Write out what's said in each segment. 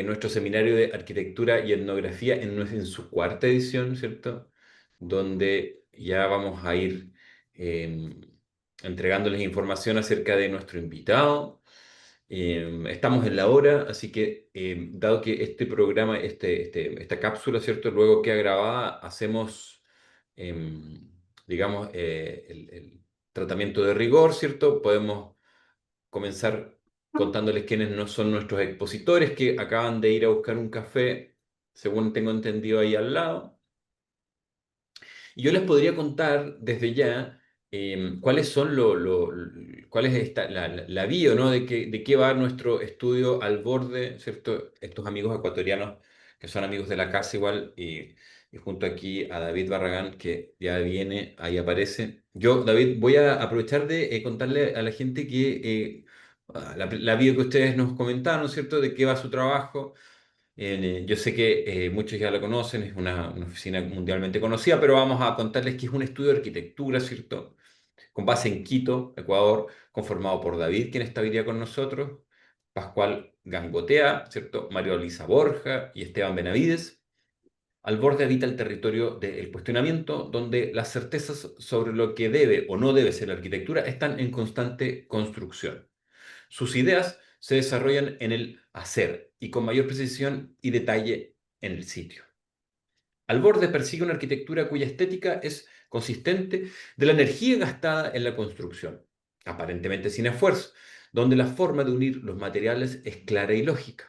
nuestro seminario de arquitectura y etnografía en su cuarta edición, ¿cierto? Donde ya vamos a ir eh, entregándoles información acerca de nuestro invitado. Estamos en la hora, así que dado que este programa, esta cápsula, ¿cierto? Luego queda grabada, hacemos, digamos, el tratamiento de rigor, ¿cierto? Podemos comenzar contándoles quiénes no son nuestros expositores, que acaban de ir a buscar un café, según tengo entendido, ahí al lado. Y yo les podría contar desde ya cuáles son cuál es la bio, ¿no? De qué va nuestro estudio al borde, ¿cierto? Estos amigos ecuatorianos que son amigos de la casa igual, y junto aquí a David Barragán, que ya viene, ahí aparece. Yo, David, voy a aprovechar de contarle a la gente que la bio que ustedes nos comentaron, ¿cierto? De qué va su trabajo. Yo sé que muchos ya lo conocen, es una oficina mundialmente conocida, pero vamos a contarles que es un estudio de arquitectura, ¿cierto? Con base en Quito, Ecuador, conformado por David, quien está hoy día con nosotros, Pascual Gangotea, ¿cierto? Mario Luisa Borja y Esteban Benavides. Al borde habita el territorio del cuestionamiento, donde las certezas sobre lo que debe o no debe ser la arquitectura están en constante construcción. Sus ideas se desarrollan en el hacer y con mayor precisión y detalle en el sitio. Al borde persigue una arquitectura cuya estética es consistente de la energía gastada en la construcción, aparentemente sin esfuerzo, donde la forma de unir los materiales es clara y lógica.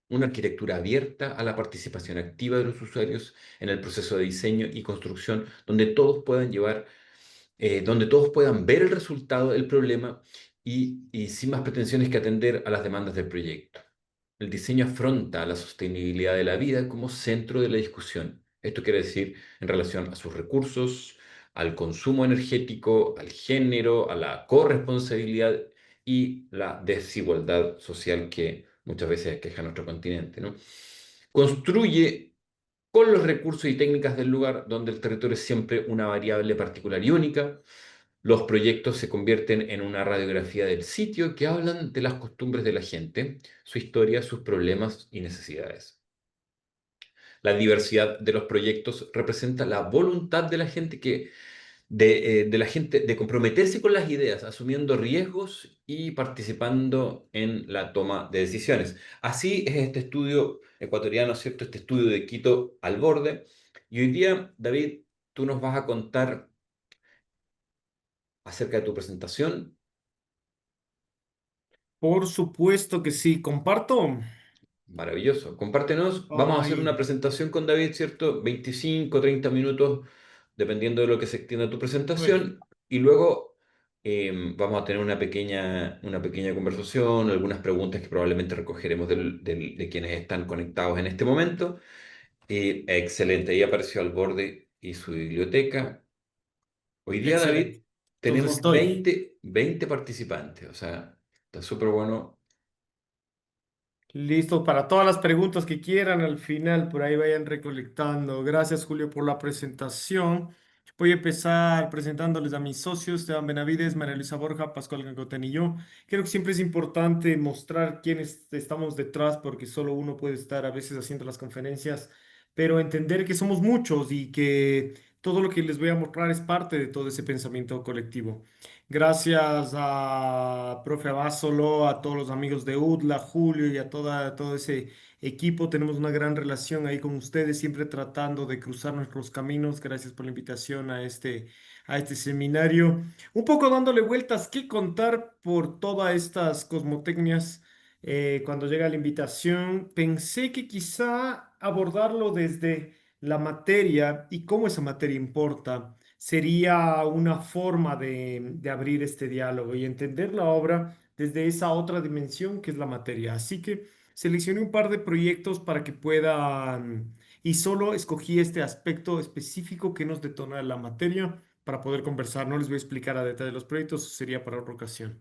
Una arquitectura abierta a la participación activa de los usuarios en el proceso de diseño y construcción, donde todos puedan ver el resultado del problema y sin más pretensiones que atender a las demandas del proyecto. El diseño afronta a la sostenibilidad de la vida como centro de la discusión. Esto quiere decir en relación a sus recursos, al consumo energético, al género, a la corresponsabilidad y la desigualdad social que muchas veces aqueja a nuestro continente, ¿no? Construye con los recursos y técnicas del lugar, donde el territorio es siempre una variable particular y única. Los proyectos se convierten en una radiografía del sitio que hablan de las costumbres de la gente, su historia, sus problemas y necesidades. La diversidad de los proyectos representa la voluntad de la gente de la gente de comprometerse con las ideas, asumiendo riesgos y participando en la toma de decisiones. Así es este estudio ecuatoriano, ¿cierto? Este estudio de Quito al borde. Y hoy día, David, tú nos vas a contar acerca de tu presentación. Por supuesto que sí, comparto. Maravilloso. Compártenos. Vamos a hacer una Ay, presentación con David, ¿cierto? 25, 30 minutos, dependiendo de lo que se extienda tu bueno, presentación. Y luego vamos a tener una pequeña conversación, algunas preguntas que probablemente recogeremos de quienes están conectados en este momento. Y excelente. Ahí apareció al borde y su biblioteca. Hoy día, David, excelente. Entonces tenemos estoy. 20 participantes. O sea, está súper bueno. Listo para todas las preguntas que quieran al final, por ahí vayan recolectando. Gracias, Julio, por la presentación. Voy a empezar presentándoles a mis socios, Esteban Benavides, María Luisa Borja, Pascual Gangotén y yo. Creo que siempre es importante mostrar quiénes estamos detrás, porque solo uno puede estar a veces haciendo las conferencias, pero entender que somos muchos y que todo lo que les voy a mostrar es parte de todo ese pensamiento colectivo. Gracias a profe Abasolo, a todos los amigos de UDLA, Julio y a todo ese equipo. Tenemos una gran relación ahí con ustedes, siempre tratando de cruzar nuestros caminos. Gracias por la invitación a este seminario. Un poco dándole vueltas, qué contar por todas estas cosmotecnias. Cuando llega la invitación, pensé que quizá abordarlo desde la materia y cómo esa materia importa sería una forma de abrir este diálogo y entender la obra desde esa otra dimensión que es la materia. Así que seleccioné un par de proyectos para que puedan, y solo escogí este aspecto específico que nos detona la materia para poder conversar. No les voy a explicar a detalle los proyectos, eso sería para otra ocasión.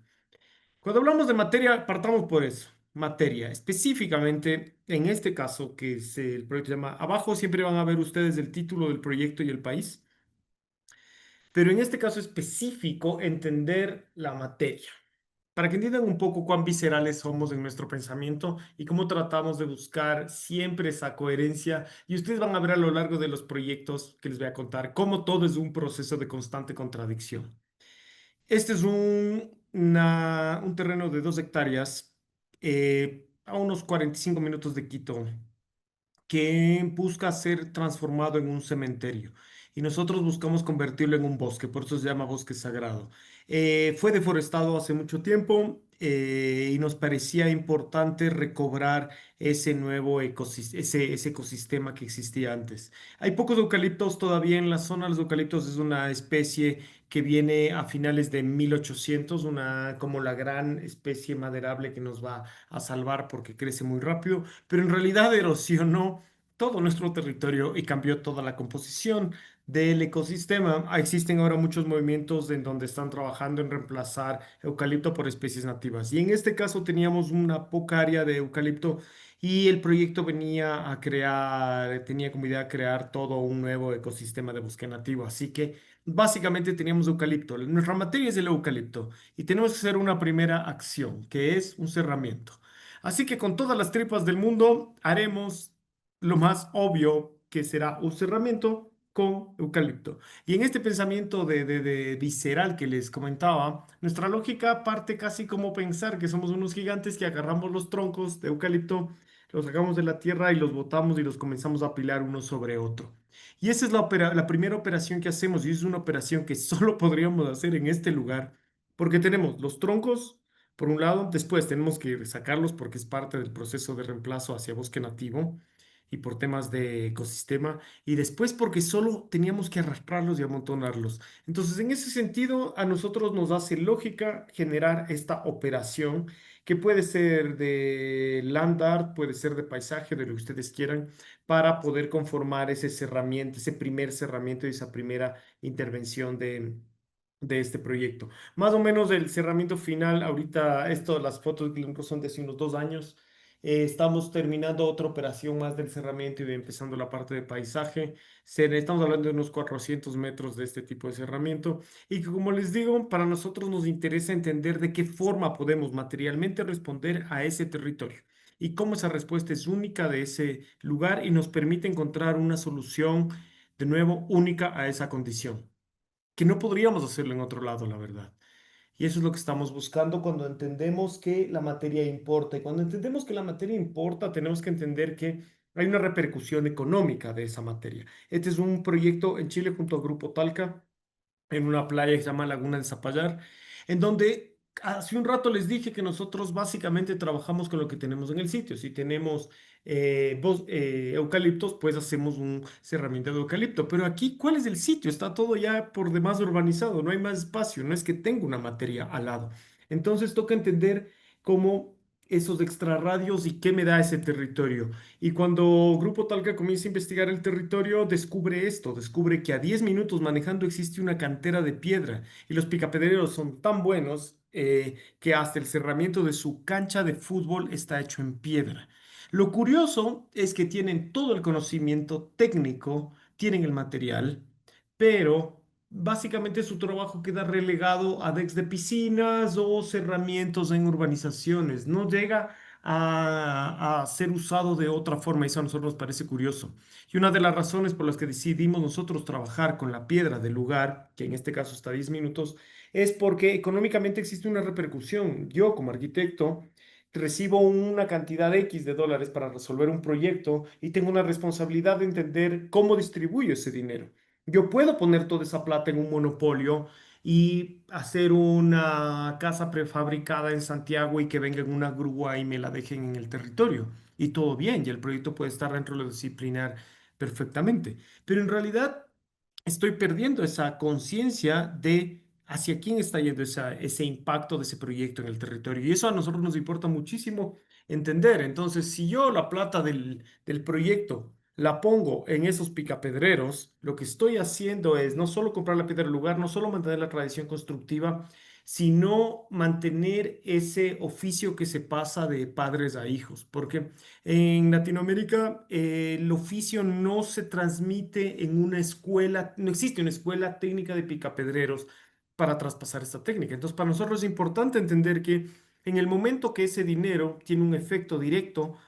Cuando hablamos de materia, partamos por eso. Materia, específicamente en este caso, que es el proyecto se llama, abajo siempre van a ver ustedes el título del proyecto y el país. Pero en este caso específico, entender la materia. para que entiendan un poco cuán viscerales somos en nuestro pensamiento y cómo tratamos de buscar siempre esa coherencia. Y ustedes van a ver a lo largo de los proyectos que les voy a contar cómo todo es un proceso de constante contradicción. Este es un terreno de 2 hectáreas a unos 45 minutos de Quito que busca ser transformado en un cementerio y nosotros buscamos convertirlo en un bosque, por eso se llama bosque sagrado. Fue deforestado hace mucho tiempo y nos parecía importante recobrar ese nuevo ese ecosistema que existía antes. Hay pocos eucaliptos todavía en la zona. Los eucaliptos es una especie que viene a finales de 1800, como la gran especie maderable que nos va a salvar porque crece muy rápido, pero en realidad erosionó todo nuestro territorio y cambió toda la composición del ecosistema. Existen ahora muchos movimientos en donde están trabajando en reemplazar eucalipto por especies nativas. Y en este caso teníamos una poca área de eucalipto y el proyecto venía a crear, tenía como idea crear todo un nuevo ecosistema de bosque nativo. Así que básicamente teníamos eucalipto. Nuestra materia es el eucalipto y tenemos que hacer una primera acción, que es un cerramiento. Así que con todas las tripas del mundo haremos lo más obvio que será un cerramiento con eucalipto. Y en este pensamiento de visceral que les comentaba, nuestra lógica parte casi como pensar que somos unos gigantes que agarramos los troncos de eucalipto, los sacamos de la tierra y los botamos y los comenzamos a apilar uno sobre otro. Y esa es la primera operación que hacemos y es una operación que solo podríamos hacer en este lugar porque tenemos los troncos. Por un lado, después tenemos que sacarlos porque es parte del proceso de reemplazo hacia bosque nativo y por temas de ecosistema, y después porque solo teníamos que arrastrarlos y amontonarlos. Entonces, en ese sentido, a nosotros nos hace lógica generar esta operación que puede ser de land art, puede ser de paisaje, de lo que ustedes quieran, para poder conformar ese cerramiento, ese primer cerramiento y esa primera intervención de este proyecto. Más o menos el cerramiento final, ahorita esto, las fotos que son de hace unos 2 años. Estamos terminando otra operación más del cerramiento y empezando la parte de paisaje. Estamos hablando de unos 400 metros de este tipo de cerramiento y que, como les digo, para nosotros nos interesa entender de qué forma podemos materialmente responder a ese territorio y cómo esa respuesta es única de ese lugar y nos permite encontrar una solución de nuevo única a esa condición, que no podríamos hacerlo en otro lado, la verdad. Y eso es lo que estamos buscando cuando entendemos que la materia importa. Y cuando entendemos que la materia importa, tenemos que entender que hay una repercusión económica de esa materia. Este es un proyecto en Chile junto al Grupo Talca en una playa que se llama Laguna de Zapallar, en donde hace un rato les dije que nosotros básicamente trabajamos con lo que tenemos en el sitio. Si tenemos eucaliptos, pues hacemos un cerramiento de eucalipto. Pero aquí, ¿cuál es el sitio? Está todo ya por demás urbanizado, no hay más espacio, no es que tenga una materia al lado. Entonces toca entender cómo esos extrarradios y qué me da ese territorio. Y cuando Grupo Talca comienza a investigar el territorio, descubre esto, descubre que a 10 minutos manejando existe una cantera de piedra y los picapedreros son tan buenos que hasta el cerramiento de su cancha de fútbol está hecho en piedra. Lo curioso es que tienen todo el conocimiento técnico, tienen el material, pero básicamente su trabajo queda relegado a decks de piscinas o cerramientos en urbanizaciones. No llega a ser usado de otra forma. Eso a nosotros nos parece curioso. Y una de las razones por las que decidimos nosotros trabajar con la piedra del lugar, que en este caso está a 10 minutos, es porque económicamente existe una repercusión. Yo como arquitecto recibo una cantidad X de dólares para resolver un proyecto y tengo una responsabilidad de entender cómo distribuyo ese dinero. Yo puedo poner toda esa plata en un monopolio y hacer una casa prefabricada en Santiago y que venga en una grúa y me la dejen en el territorio. Y todo bien, y el proyecto puede estar dentro de lo disciplinar perfectamente. Pero en realidad estoy perdiendo esa conciencia de hacia quién está yendo ese impacto de ese proyecto en el territorio. Y eso a nosotros nos importa muchísimo entender. Entonces, si yo la plata del proyecto la pongo en esos picapedreros, lo que estoy haciendo es no solo comprar la piedra del lugar, no solo mantener la tradición constructiva, sino mantener ese oficio que se pasa de padres a hijos. Porque en Latinoamérica el oficio no se transmite en una escuela, no existe una escuela técnica de picapedreros para traspasar esta técnica. Entonces, para nosotros es importante entender que en el momento que ese dinero tiene un efecto directo,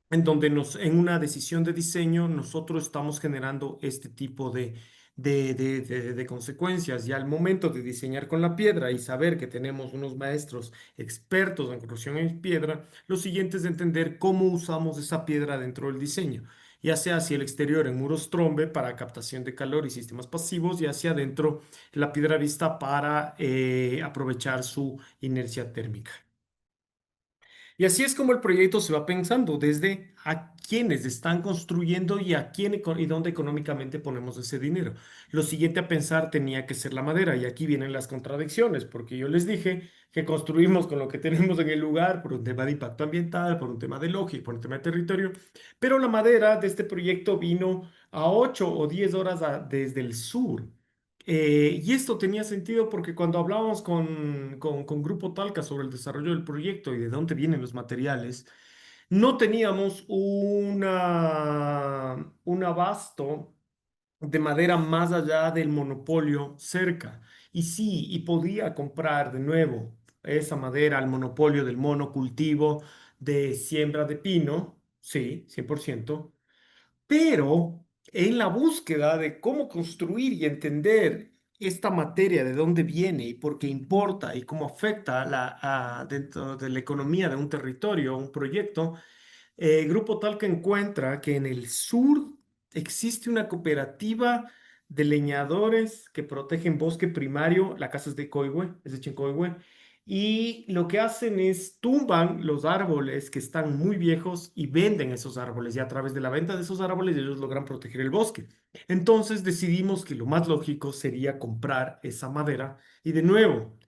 en donde en una decisión de diseño nosotros estamos generando este tipo de consecuencias. Y al momento de diseñar con la piedra y saber que tenemos unos maestros expertos en corrosión en piedra, lo siguiente es entender cómo usamos esa piedra dentro del diseño, ya sea hacia el exterior en muros trombe para captación de calor y sistemas pasivos, y hacia adentro la piedra vista para aprovechar su inercia térmica. Y así es como el proyecto se va pensando, desde a quiénes están construyendo y a quién y dónde económicamente ponemos ese dinero. Lo siguiente a pensar tenía que ser la madera, y aquí vienen las contradicciones, porque yo les dije que construimos con lo que tenemos en el lugar por un tema de impacto ambiental, por un tema de lógica, por un tema de territorio, pero la madera de este proyecto vino a 8 o 10 horas desde el sur. Y esto tenía sentido porque cuando hablábamos con Grupo Talca sobre el desarrollo del proyecto y de dónde vienen los materiales, no teníamos un abasto de madera más allá del monopolio cerca. Y sí, y podía comprar de nuevo esa madera al monopolio del monocultivo de siembra de pino, sí, 100%. Pero en la búsqueda de cómo construir y entender esta materia, de dónde viene y por qué importa y cómo afecta dentro de la economía de un territorio, un proyecto, Grupo Talca encuentra que en el sur existe una cooperativa de leñadores que protegen bosque primario. La casa es de Coihue, es de Chincoihue, y lo que hacen es tumban los árboles que están muy viejos y venden esos árboles, y a través de la venta de esos árboles ellos logran proteger el bosque. Entonces decidimos que lo más lógico sería comprar esa madera, y de nuevo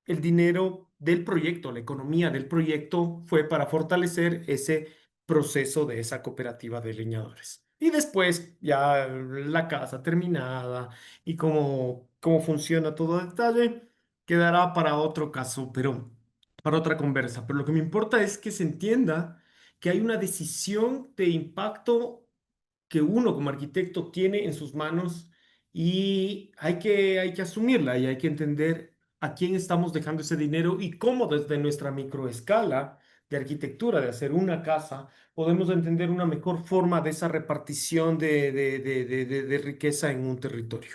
el dinero del proyecto, la economía del proyecto fue para fortalecer ese proceso de esa cooperativa de leñadores. Y después ya la casa terminada y cómo funciona todo a detalle quedará para otro caso, pero para otra conversa. Pero lo que me importa es que se entienda que hay una decisión de impacto que uno como arquitecto tiene en sus manos, y hay que asumirla, y hay que entender a quién estamos dejando ese dinero y cómo desde nuestra microescala de arquitectura, de hacer una casa, podemos entender una mejor forma de esa repartición de riqueza en un territorio.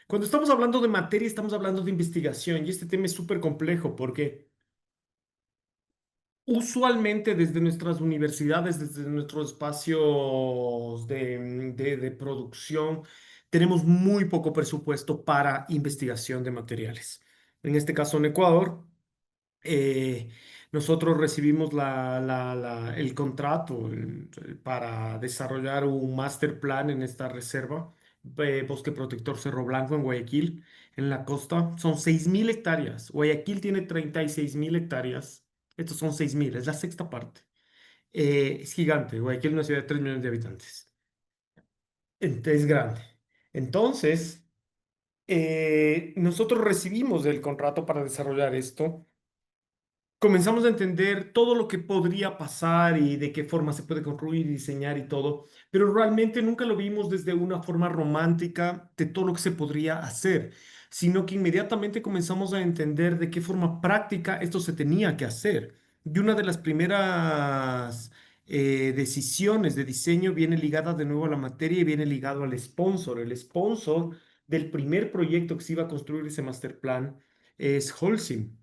Cuando estamos hablando de materia, estamos hablando de investigación, y este tema es súper complejo porque usualmente desde nuestras universidades, desde nuestros espacios de producción, tenemos muy poco presupuesto para investigación de materiales. En este caso, en Ecuador, eh, nosotros recibimos el contrato para desarrollar un master plan en esta reserva, Bosque Protector Cerro Blanco en Guayaquil, en la costa. Son 6.000 hectáreas. Guayaquil tiene 36.000 hectáreas. Estos son 6.000, es la sexta parte. Es gigante. Guayaquil es una ciudad de 3 millones de habitantes. Es grande. Entonces, nosotros recibimos el contrato para desarrollar esto. Comenzamos a entender todo lo que podría pasar y de qué forma se puede construir y diseñar y todo, pero realmente nunca lo vimos desde una forma romántica de todo lo que se podría hacer, sino que inmediatamente comenzamos a entender de qué forma práctica esto se tenía que hacer. Y una de las primeras decisiones de diseño viene ligada de nuevo a la materia y viene ligado al sponsor. El sponsor del primer proyecto que se iba a construir ese master plan es Holcim.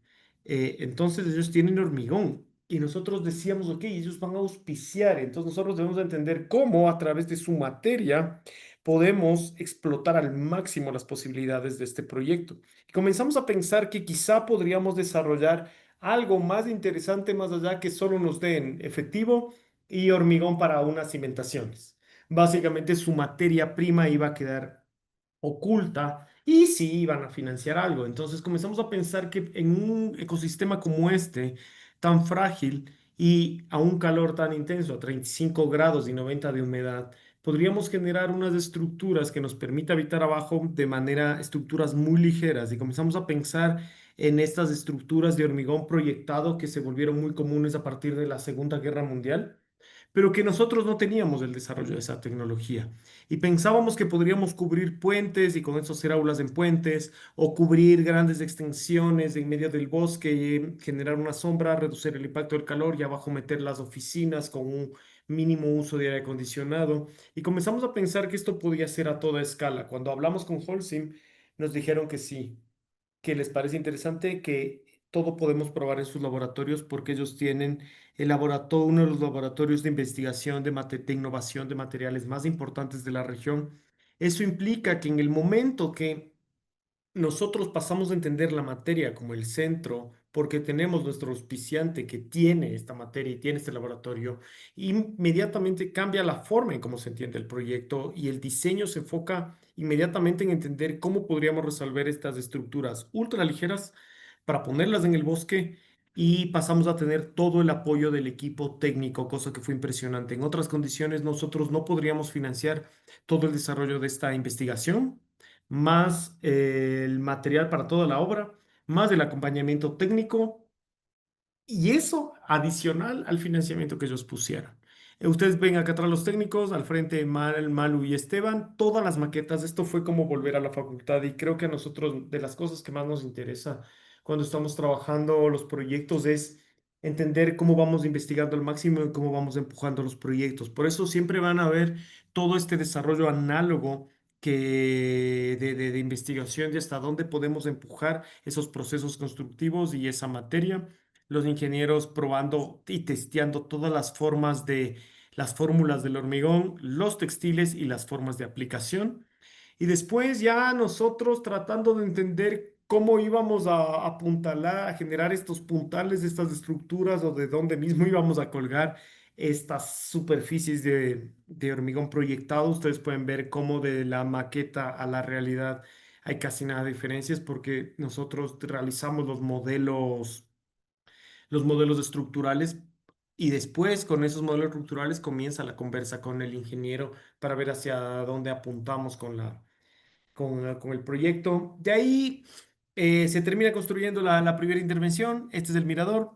Entonces ellos tienen hormigón, y nosotros decíamos, ok, ellos van a auspiciar, entonces nosotros debemos de entender cómo a través de su materia podemos explotar al máximo las posibilidades de este proyecto. Y comenzamos a pensar que quizá podríamos desarrollar algo más interesante más allá que solo nos den efectivo y hormigón para unas cimentaciones. Básicamente su materia prima iba a quedar oculta, y sí iban a financiar algo. Entonces comenzamos a pensar que en un ecosistema como este, tan frágil y a un calor tan intenso, a 35 grados y 90 de humedad, podríamos generar unas estructuras que nos permita habitar abajo de manera, estructuras muy ligeras. Y comenzamos a pensar en estas estructuras de hormigón proyectado que se volvieron muy comunes a partir de la Segunda Guerra Mundial, pero que nosotros no teníamos el desarrollo de esa tecnología. Y pensábamos que podríamos cubrir puentes y con eso hacer aulas en puentes o cubrir grandes extensiones en medio del bosque y generar una sombra, reducir el impacto del calor y abajo meter las oficinas con un mínimo uso de aire acondicionado. Y comenzamos a pensar que esto podía ser a toda escala. Cuando hablamos con Holcim, nos dijeron que sí, que les parece interesante, que todo podemos probar en sus laboratorios porque ellos tienen el laboratorio, uno de los laboratorios de investigación de innovación de materiales más importantes de la región. Eso implica que en el momento que nosotros pasamos a entender la materia como el centro porque tenemos nuestro auspiciante que tiene esta materia y tiene este laboratorio. Inmediatamente cambia la forma en cómo se entiende el proyecto y el diseño se enfoca inmediatamente en entender cómo podríamos resolver estas estructuras ultra ligeras para ponerlas en el bosque y pasamos a tener todo el apoyo del equipo técnico, cosa que fue impresionante. En otras condiciones nosotros no podríamos financiar todo el desarrollo de esta investigación más el material para toda la obra, más el acompañamiento técnico y eso adicional al financiamiento que ellos pusieron. Ustedes ven acá atrás los técnicos, al frente Malu y Esteban, todas las maquetas. Esto fue como volver a la facultad y creo que a nosotros de las cosas que más nos interesa cuando estamos trabajando los proyectos es entender cómo vamos investigando al máximo y cómo vamos empujando los proyectos. Por eso siempre van a ver todo este desarrollo análogo de investigación y hasta dónde podemos empujar esos procesos constructivos y esa materia los ingenieros probando y testeando todas las formas de las fórmulas del hormigón, los textiles y las formas de aplicación. Y después ya nosotros tratando de entender cómo íbamos a apuntalar, a generar estos puntales de estas estructuras o de dónde mismo íbamos a colgar estas superficies de hormigón proyectado. Ustedes pueden ver cómo de la maqueta a la realidad hay casi nada de diferencias porque nosotros realizamos los modelos estructurales y después con esos modelos estructurales comienza la conversa con el ingeniero para ver hacia dónde apuntamos con el proyecto. De ahí se termina construyendo la primera intervención. Este es el mirador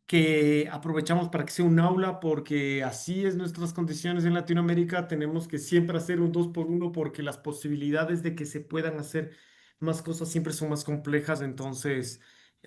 que aprovechamos para que sea un aula, porque así es nuestras condiciones en Latinoamérica. Tenemos que siempre hacer un dos por uno porque las posibilidades de que se puedan hacer más cosas siempre son más complejas. Entonces,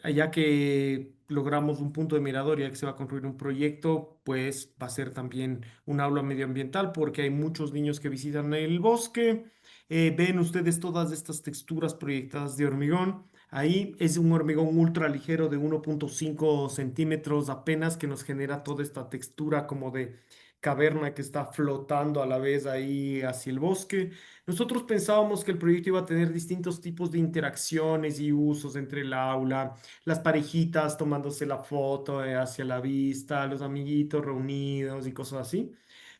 ya que logramos un punto de mirador, ya que se va a construir un proyecto, pues va a ser también un aula medioambiental porque hay muchos niños que visitan el bosque. Ven ustedes todas estas texturas proyectadas de hormigón. Ahí es un hormigón ultra ligero de 1,5 centímetros apenas que nos genera toda esta textura como de caverna que está flotando a la vez ahí hacia el bosque. Nosotros pensábamos que el proyecto iba a tener distintos tipos de interacciones y usos entre el aula, las parejitas tomándose la foto hacia la vista, los amiguitos reunidos y cosas así.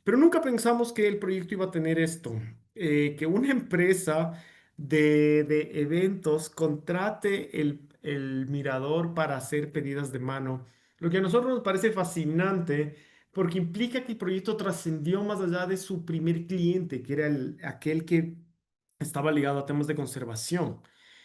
Pero nunca pensamos que el proyecto iba a tener esto, que una empresa de eventos contrate el mirador para hacer pedidas de mano. Lo que a nosotros nos parece fascinante porque implica que el proyecto trascendió más allá de su primer cliente, que era aquel que estaba ligado a temas de conservación.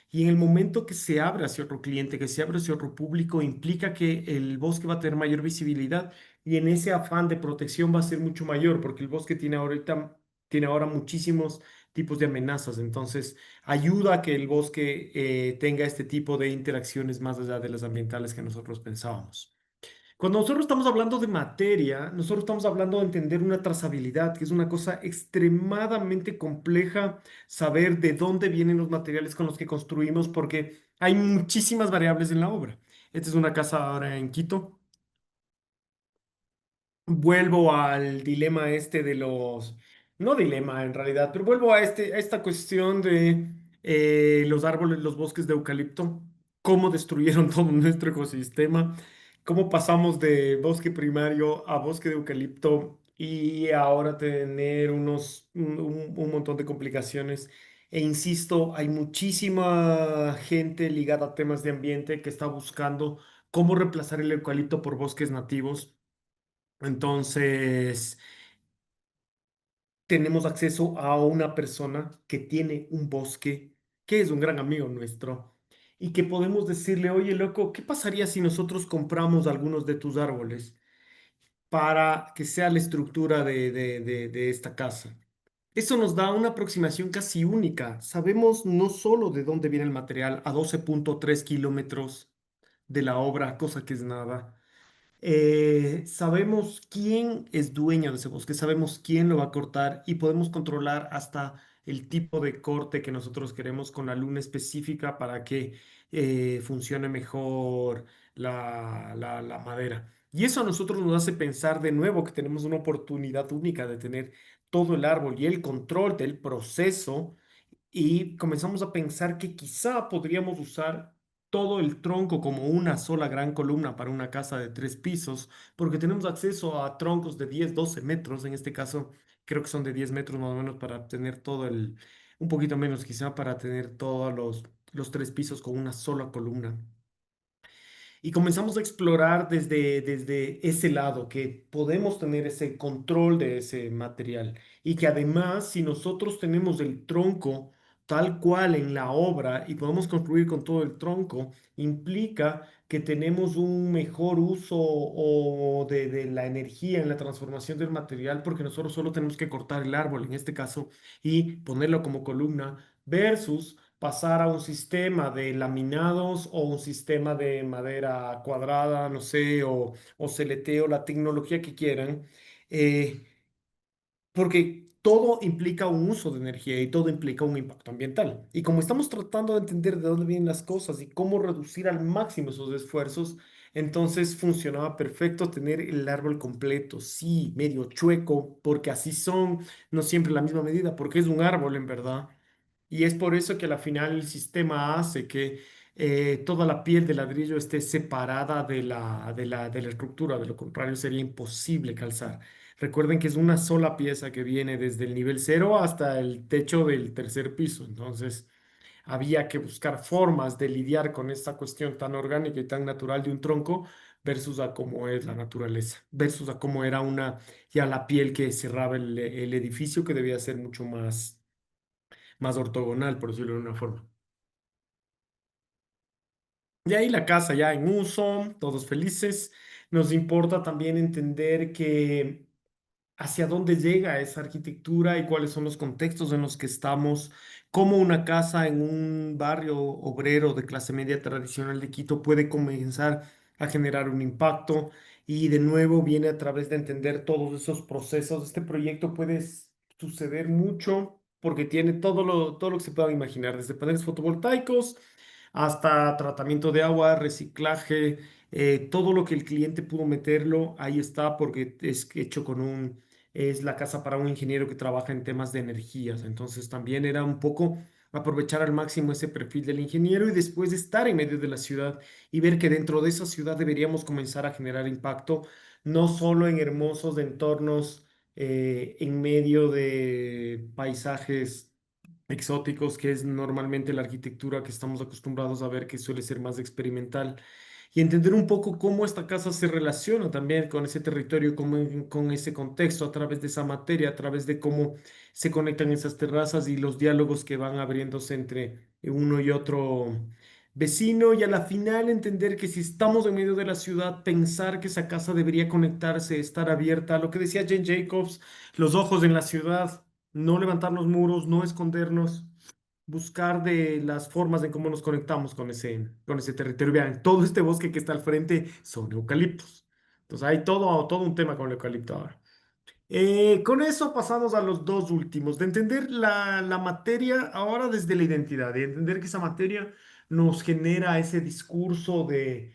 Y en el momento que se abre hacia otro cliente, que se abre hacia otro público, implica que el bosque va a tener mayor visibilidad y en ese afán de protección va a ser mucho mayor, porque el bosque tiene ahora muchísimos tipos de amenazas. Entonces, ayuda a que el bosque tenga este tipo de interacciones más allá de las ambientales que nosotros pensábamos. Cuando nosotros estamos hablando de materia, nosotros estamos hablando de entender una trazabilidad, que es una cosa extremadamente compleja, saber de dónde vienen los materiales con los que construimos, porque hay muchísimas variables en la obra. Esta es una casa ahora en Quito. Vuelvo al dilema este de no dilema en realidad, pero vuelvo a esta cuestión de los árboles, los bosques de eucalipto, cómo destruyeron todo nuestro ecosistema, cómo pasamos de bosque primario a bosque de eucalipto y ahora tener un montón de complicaciones. E insisto, hay muchísima gente ligada a temas de ambiente que está buscando cómo reemplazar el eucalipto por bosques nativos. Entonces, tenemos acceso a una persona que tiene un bosque, que es un gran amigo nuestro, y que podemos decirle, oye, loco, ¿qué pasaría si nosotros compramos algunos de tus árboles? para que sea la estructura de esta casa. Eso nos da una aproximación casi única. Sabemos no solo de dónde viene el material a 12,3 kilómetros de la obra, cosa que es nada. Sabemos quién es dueño de ese bosque, sabemos quién lo va a cortar y podemos controlar hasta el tipo de corte que nosotros queremos con la luna específica para que funcione mejor la madera. Y eso a nosotros nos hace pensar de nuevo que tenemos una oportunidad única de tener todo el árbol y el control del proceso y comenzamos a pensar que quizá podríamos usar todo el tronco como una sola gran columna para una casa de 3 pisos, porque tenemos acceso a troncos de 10, 12 metros, en este caso creo que son de 10 metros más o menos para tener un poquito menos quizá para tener todos los 3 pisos con una sola columna. Y comenzamos a explorar desde ese lado, que podemos tener ese control de ese material y que además si nosotros tenemos el tronco tal cual en la obra y podemos construir con todo el tronco, implica que tenemos un mejor uso de la energía en la transformación del material porque nosotros solo tenemos que cortar el árbol en este caso y ponerlo como columna versus pasar a un sistema de laminados o un sistema de madera cuadrada, no sé, o celeteo, la tecnología que quieran, eh, porque todo implica un uso de energía y todo implica un impacto ambiental. Y como estamos tratando de entender de dónde vienen las cosas y cómo reducir al máximo esos esfuerzos, entonces funcionaba perfecto tener el árbol completo, sí, medio chueco, porque así son, no siempre la misma medida, porque es un árbol en verdad. Y es por eso que al final el sistema hace que toda la piel de ladrillo esté separada de la estructura, de lo contrario sería imposible calzar. Recuerden que es una sola pieza que viene desde el nivel cero hasta el techo del tercer piso. Entonces, había que buscar formas de lidiar con esta cuestión tan orgánica y tan natural de un tronco versus a cómo es la naturaleza, versus a cómo era ya la piel que cerraba el edificio que debía ser mucho más ortogonal, por decirlo de una forma. Y ahí la casa ya en uso, todos felices. Nos importa también entender que hacia dónde llega esa arquitectura y cuáles son los contextos en los que estamos, cómo una casa en un barrio obrero de clase media tradicional de Quito puede comenzar a generar un impacto y de nuevo viene a través de entender todos esos procesos. Este proyecto puede suceder mucho porque tiene todo lo que se pueda imaginar, desde paneles fotovoltaicos hasta tratamiento de agua, reciclaje, todo lo que el cliente pudo meterlo, ahí está porque es hecho es la casa para un ingeniero que trabaja en temas de energías. Entonces también era un poco aprovechar al máximo ese perfil del ingeniero y después estar en medio de la ciudad y ver que dentro de esa ciudad deberíamos comenzar a generar impacto, no solo en hermosos entornos en medio de paisajes exóticos, que es normalmente la arquitectura que estamos acostumbrados a ver, que suele ser más experimental, y entender un poco cómo esta casa se relaciona también con ese territorio, con ese contexto, a través de esa materia, a través de cómo se conectan esas terrazas y los diálogos que van abriéndose entre uno y otro vecino, y a la final entender que si estamos en medio de la ciudad, pensar que esa casa debería conectarse, estar abierta, lo que decía Jane Jacobs, los ojos en la ciudad, no levantar los muros, no escondernos, buscar de las formas de cómo nos conectamos con ese territorio. Vean, todo este bosque que está al frente son eucaliptos. Entonces hay todo un tema con el eucalipto ahora. Con eso pasamos a los dos últimos, de entender la materia ahora desde la identidad, de entender que esa materia nos genera ese discurso de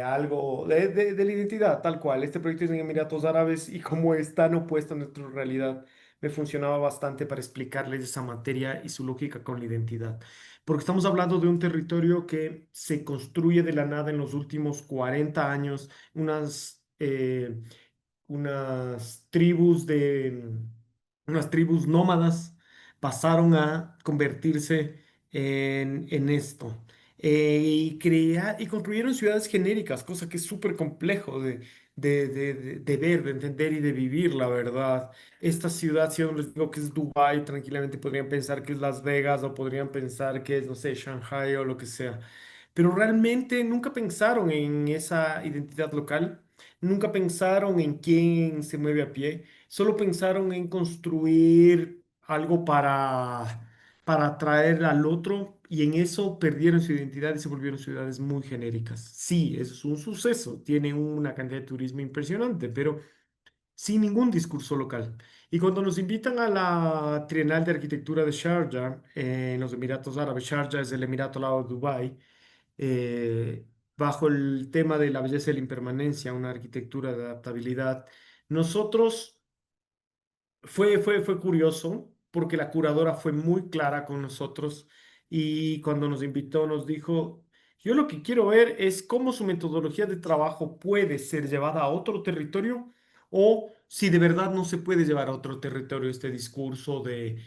algo, de la identidad, tal cual. Este proyecto es en Emiratos Árabes y como es tan opuesto a nuestra realidad, me funcionaba bastante para explicarles esa materia y su lógica con la identidad. Porque estamos hablando de un territorio que se construye de la nada en los últimos 40 años, unas tribus nómadas pasaron a convertirse en esto. Y construyeron ciudades genéricas, cosa que es súper complejo de ver, de entender y de vivir, la verdad. Esta ciudad, si yo les digo que es Dubái, tranquilamente podrían pensar que es Las Vegas o podrían pensar que es, no sé, Shanghai o lo que sea. Pero realmente nunca pensaron en esa identidad local Nunca pensaron en quién se mueve a pie, solo pensaron en construir algo para atraer al otro y en eso perdieron su identidad y se volvieron ciudades muy genéricas. Sí, eso es un suceso, tiene una cantidad de turismo impresionante, pero sin ningún discurso local. Y cuando nos invitan a la Trienal de Arquitectura de Sharjah, en los Emiratos Árabes, Sharjah es el Emirato al lado de Dubái, eh, bajo el tema de la belleza y la impermanencia, una arquitectura de adaptabilidad, nosotros fue curioso porque la curadora fue muy clara con nosotros y cuando nos invitó nos dijo, yo lo que quiero ver es cómo su metodología de trabajo puede ser llevada a otro territorio o si de verdad no se puede llevar a otro territorio este discurso de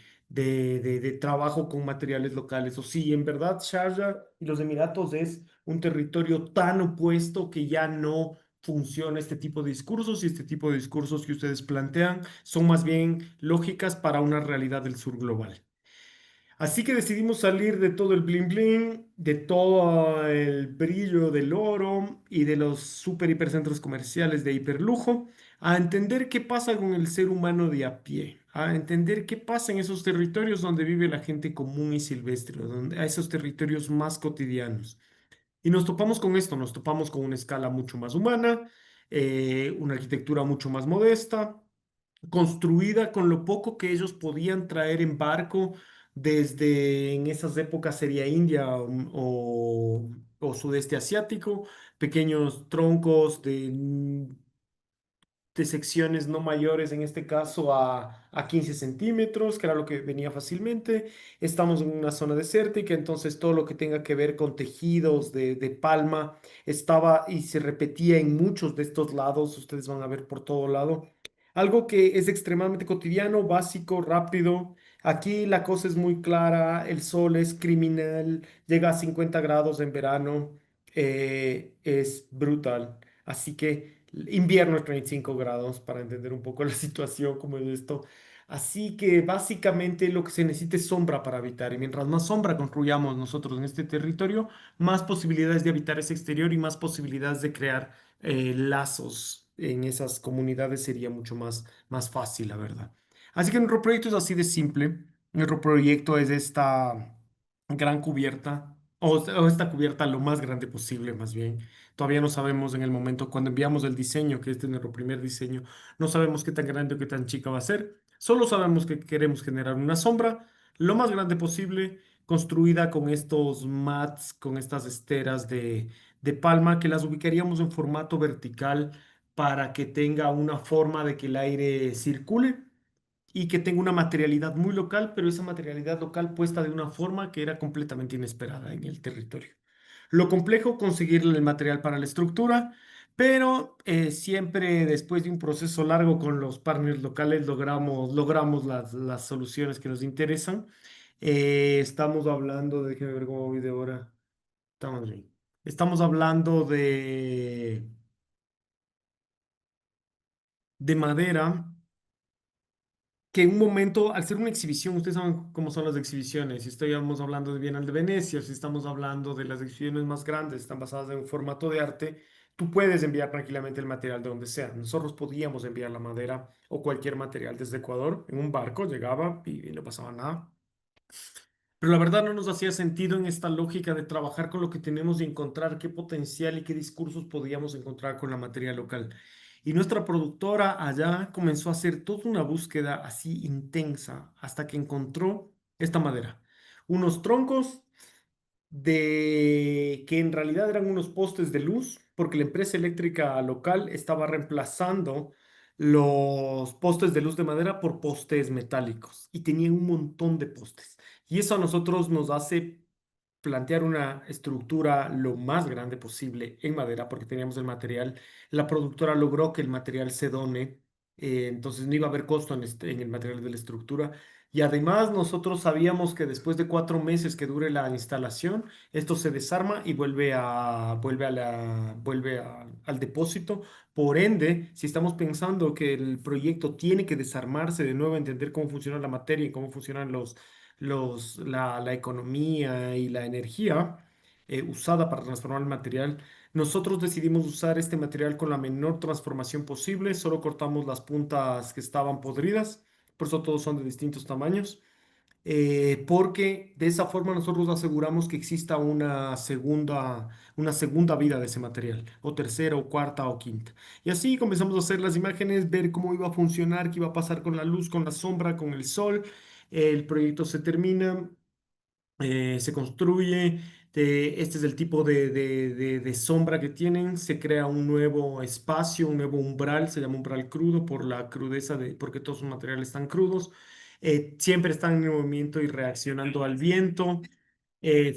trabajo con materiales locales o si en verdad Sharjah y los Emiratos es un territorio tan opuesto que ya no funciona este tipo de discursos y este tipo de discursos que ustedes plantean son más bien lógicas para una realidad del sur global. Así que decidimos salir de todo el bling bling, de todo el brillo del oro y de los super hipercentros comerciales de hiperlujo, a entender qué pasa con el ser humano de a pie, a entender qué pasa en esos territorios donde vive la gente común y silvestre, a esos territorios más cotidianos. Y nos topamos con esto, nos topamos con una escala mucho más humana, una arquitectura mucho más modesta, construida con lo poco que ellos podían traer en barco desde en esas épocas sería India o sudeste asiático, pequeños troncos de secciones no mayores, en este caso a 15 centímetros, que era lo que venía fácilmente. Estamos en una zona desértica, entonces todo lo que tenga que ver con tejidos de palma estaba y se repetía en muchos de estos lados, ustedes van a ver por todo lado. Algo que es extremadamente cotidiano, básico, rápido. Aquí la cosa es muy clara, el sol es criminal, llega a 50 grados en verano, es brutal. Así que invierno es 35 grados para entender un poco la situación como es esto. Así que básicamente lo que se necesita es sombra para habitar y mientras más sombra construyamos nosotros en este territorio, más posibilidades de habitar ese exterior y más posibilidades de crear lazos en esas comunidades sería mucho más fácil, la verdad. Así que nuestro proyecto es así de simple. Nuestro proyecto es esta gran cubierta o esta cubierta lo más grande posible, más bien. Todavía no sabemos en el momento cuando enviamos el diseño, que este es nuestro primer diseño, no sabemos qué tan grande o qué tan chica va a ser. Solo sabemos que queremos generar una sombra lo más grande posible, construida con estos mats, con estas esteras de palma, que las ubicaríamos en formato vertical para que tenga una forma de que el aire circule y que tenga una materialidad muy local, pero esa materialidad local puesta de una forma que era completamente inesperada en el territorio. Lo complejo, conseguirle el material para la estructura, pero siempre después de un proceso largo con los partners locales logramos las soluciones que nos interesan. Estamos hablando de, déjeme ver cómo voy de hora. Estamos bien. Estamos hablando de madera que en un momento, al ser una exhibición, ustedes saben cómo son las exhibiciones, si estamos hablando de Bienal de Venecia, si estamos hablando de las exhibiciones más grandes, están basadas en un formato de arte, tú puedes enviar tranquilamente el material de donde sea. Nosotros podíamos enviar la madera o cualquier material desde Ecuador en un barco, llegaba y no pasaba nada. Pero la verdad no nos hacía sentido en esta lógica de trabajar con lo que tenemos y encontrar qué potencial y qué discursos podíamos encontrar con la materia local. Y nuestra productora allá comenzó a hacer toda una búsqueda así intensa hasta que encontró esta madera. Unos troncos de que en realidad eran unos postes de luz, porque la empresa eléctrica local estaba reemplazando los postes de luz de madera por postes metálicos y tenían un montón de postes. Y eso a nosotros nos hace plantear una estructura lo más grande posible en madera porque teníamos el material. La productora logró que el material se done, entonces no iba a haber costo en el material de la estructura. Y además nosotros sabíamos que después de 4 meses que dure la instalación, esto se desarma y al depósito. Por ende, si estamos pensando que el proyecto tiene que desarmarse de nuevo, entender cómo funciona la materia y cómo funcionan la economía y la energía, usada para transformar el material. Nosotros decidimos usar este material con la menor transformación posible, solo cortamos las puntas que estaban podridas, por eso todos son de distintos tamaños, porque de esa forma nosotros aseguramos que exista una segunda vida de ese material, o tercera, o cuarta, o quinta. Y así comenzamos a hacer las imágenes, ver cómo iba a funcionar, qué iba a pasar con la luz, con la sombra, con el sol. El proyecto se termina, se construye, este es el tipo de sombra que tienen, se crea un nuevo espacio, un nuevo umbral, se llama umbral crudo por la crudeza porque todos sus materiales están crudos. Siempre están en movimiento y reaccionando al viento,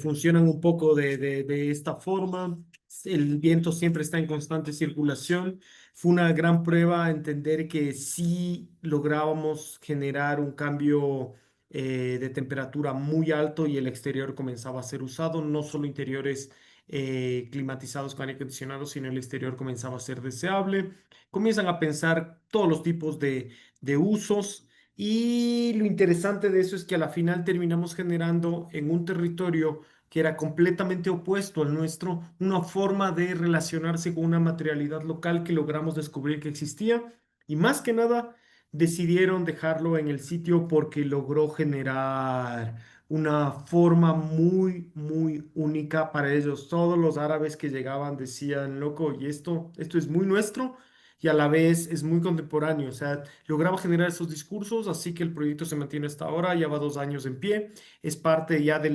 funcionan un poco de esta forma. El viento siempre está en constante circulación. Fue una gran prueba entender que sí lográbamos generar un cambio de temperatura muy alto y el exterior comenzaba a ser usado, no solo interiores climatizados con aire acondicionado, sino el exterior comenzaba a ser deseable. Comienzan a pensar todos los tipos de usos. Y lo interesante de eso es que a la final terminamos generando en un territorio que era completamente opuesto al nuestro, una forma de relacionarse con una materialidad local que logramos descubrir que existía. Y más que nada, decidieron dejarlo en el sitio porque logró generar una forma muy, muy única para ellos. Todos los árabes que llegaban decían, loco, y esto es muy nuestro y a la vez es muy contemporáneo. O sea, lograba generar esos discursos, así que el proyecto se mantiene hasta ahora, ya va 2 años en pie, es parte ya de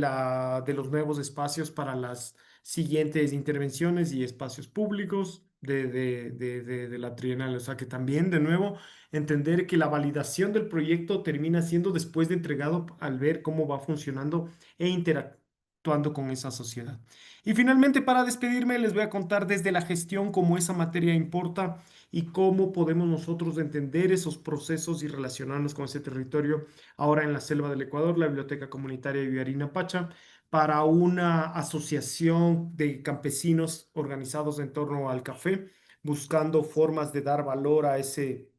los nuevos espacios para las siguientes intervenciones y espacios públicos de la Trienal. O sea que también, de nuevo, entender que la validación del proyecto termina siendo después de entregado al ver cómo va funcionando e interactuando con esa sociedad. Y finalmente, para despedirme, les voy a contar desde la gestión cómo esa materia importa y cómo podemos nosotros entender esos procesos y relacionarnos con ese territorio ahora en la selva del Ecuador, la Biblioteca Comunitaria Vivarina Pacha, para una asociación de campesinos organizados en torno al café, buscando formas de dar valor a ese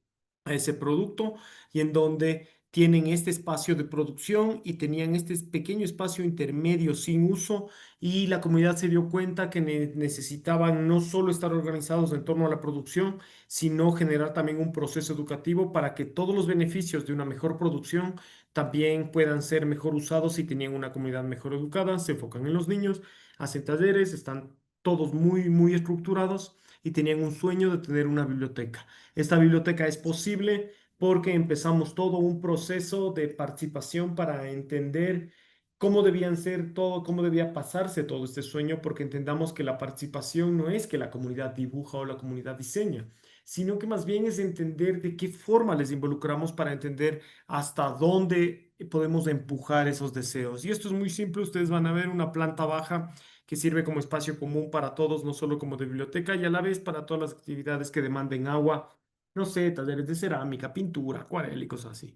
producto y en donde tienen este espacio de producción y tenían este pequeño espacio intermedio sin uso y la comunidad se dio cuenta que necesitaban no solo estar organizados en torno a la producción, sino generar también un proceso educativo para que todos los beneficios de una mejor producción también puedan ser mejor usados y tenían una comunidad mejor educada, se enfocan en los niños, hacen talleres, están todos muy, muy estructurados y tenían un sueño de tener una biblioteca. Esta biblioteca es posible porque empezamos todo un proceso de participación para entender cómo debían ser todo, cómo debía pasarse todo este sueño, porque entendamos que la participación no es que la comunidad dibuja o la comunidad diseña, sino que más bien es entender de qué forma les involucramos para entender hasta dónde podemos empujar esos deseos. Y esto es muy simple, ustedes van a ver una planta baja que sirve como espacio común para todos, no solo como de biblioteca, y a la vez para todas las actividades que demanden agua, no sé, talleres de cerámica, pintura, acuarela y cosas así.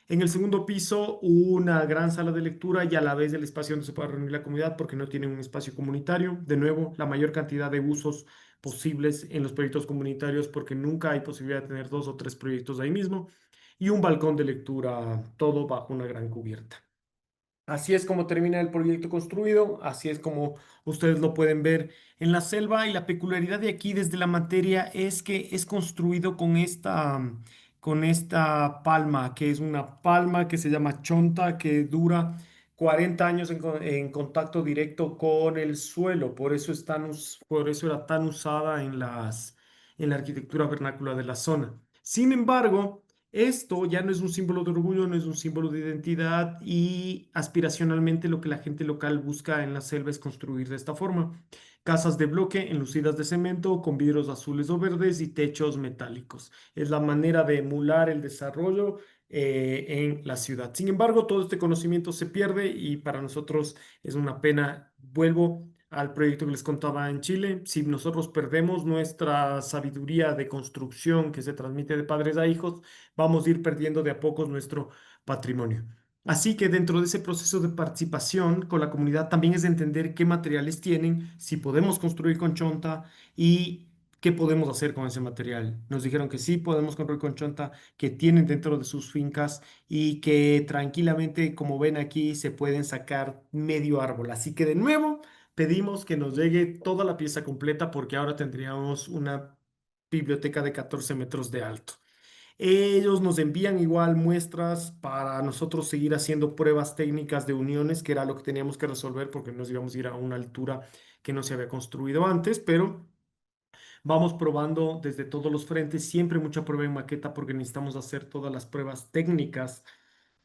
En el segundo piso, una gran sala de lectura y a la vez el espacio donde se pueda reunir la comunidad porque no tienen un espacio comunitario. De nuevo, la mayor cantidad de usos posibles en los proyectos comunitarios porque nunca hay posibilidad de tener 2 o 3 proyectos ahí mismo. Y un balcón de lectura, todo bajo una gran cubierta. Así es como termina el proyecto construido, así es como ustedes lo pueden ver en la selva y la peculiaridad de aquí desde la materia es que es construido con esta palma, que es una palma que se llama chonta, que dura 40 años en contacto directo con el suelo, por eso por eso era tan usada en la arquitectura vernácula de la zona. Sin embargo, esto ya no es un símbolo de orgullo, no es un símbolo de identidad y aspiracionalmente lo que la gente local busca en la selva es construir de esta forma. Casas de bloque enlucidas de cemento con vidrios azules o verdes y techos metálicos. Es la manera de emular el desarrollo en la ciudad. Sin embargo, todo este conocimiento se pierde y para nosotros es una pena. Vuelvo al proyecto que les contaba en Chile. Si nosotros perdemos nuestra sabiduría de construcción que se transmite de padres a hijos, vamos a ir perdiendo de a pocos nuestro patrimonio. Así que dentro de ese proceso de participación con la comunidad también es de entender qué materiales tienen, si podemos construir con chonta y qué podemos hacer con ese material. Nos dijeron que sí podemos construir con chonta, que tienen dentro de sus fincas y que tranquilamente, como ven aquí, se pueden sacar medio árbol. Así que de nuevo, pedimos que nos llegue toda la pieza completa porque ahora tendríamos una biblioteca de 14 metros de alto. Ellos nos envían igual muestras para nosotros seguir haciendo pruebas técnicas de uniones, que era lo que teníamos que resolver porque nos íbamos a ir a una altura que no se había construido antes, pero vamos probando desde todos los frentes, siempre mucha prueba en maqueta porque necesitamos hacer todas las pruebas técnicas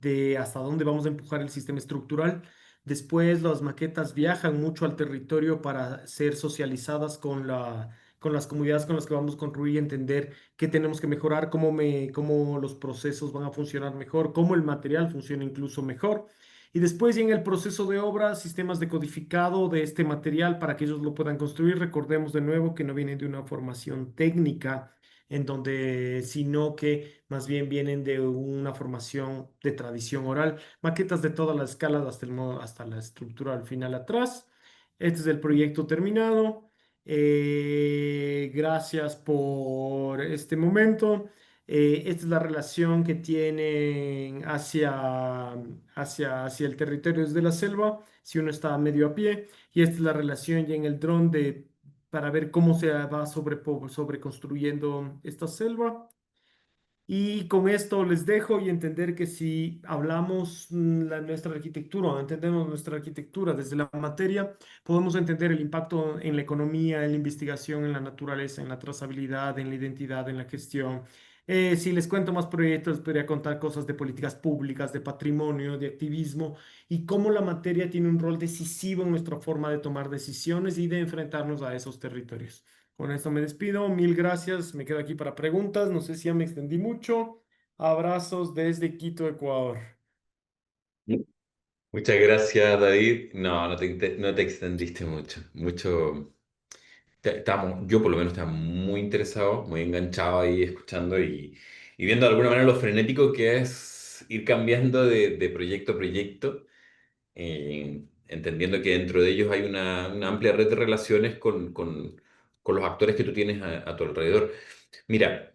de hasta dónde vamos a empujar el sistema estructural. Después las maquetas viajan mucho al territorio para ser socializadas con las comunidades con las que vamos a construir y entender qué tenemos que mejorar, cómo los procesos van a funcionar mejor, cómo el material funciona incluso mejor. Y después ya en el proceso de obra, sistemas de codificado de este material para que ellos lo puedan construir. Recordemos de nuevo que no vienen de una formación técnica en donde, sino que más bien vienen de una formación de tradición oral, maquetas de todas las escalas hasta hasta la estructura al final atrás. Este es el proyecto terminado. Gracias por este momento. Esta es la relación que tienen hacia el territorio desde la selva, si uno está medio a pie, y esta es la relación ya en el dron para ver cómo se va sobreconstruyendo esta selva. Y con esto les dejo y entender que si hablamos nuestra arquitectura, o entendemos nuestra arquitectura desde la materia, podemos entender el impacto en la economía, en la investigación, en la naturaleza, en la trazabilidad, en la identidad, en la gestión. Si les cuento más proyectos, podría contar cosas de políticas públicas, de patrimonio, de activismo y cómo la materia tiene un rol decisivo en nuestra forma de tomar decisiones y de enfrentarnos a esos territorios. Con esto me despido. Mil gracias. Me quedo aquí para preguntas. No sé si ya me extendí mucho. Abrazos desde Quito, Ecuador. Muchas gracias, David. No, no te extendiste mucho. Yo por lo menos estaba muy interesado, muy enganchado ahí escuchando y viendo de alguna manera lo frenético que es ir cambiando de proyecto a proyecto, entendiendo que dentro de ellos hay una amplia red de relaciones con los actores que tú tienes a tu alrededor. Mira,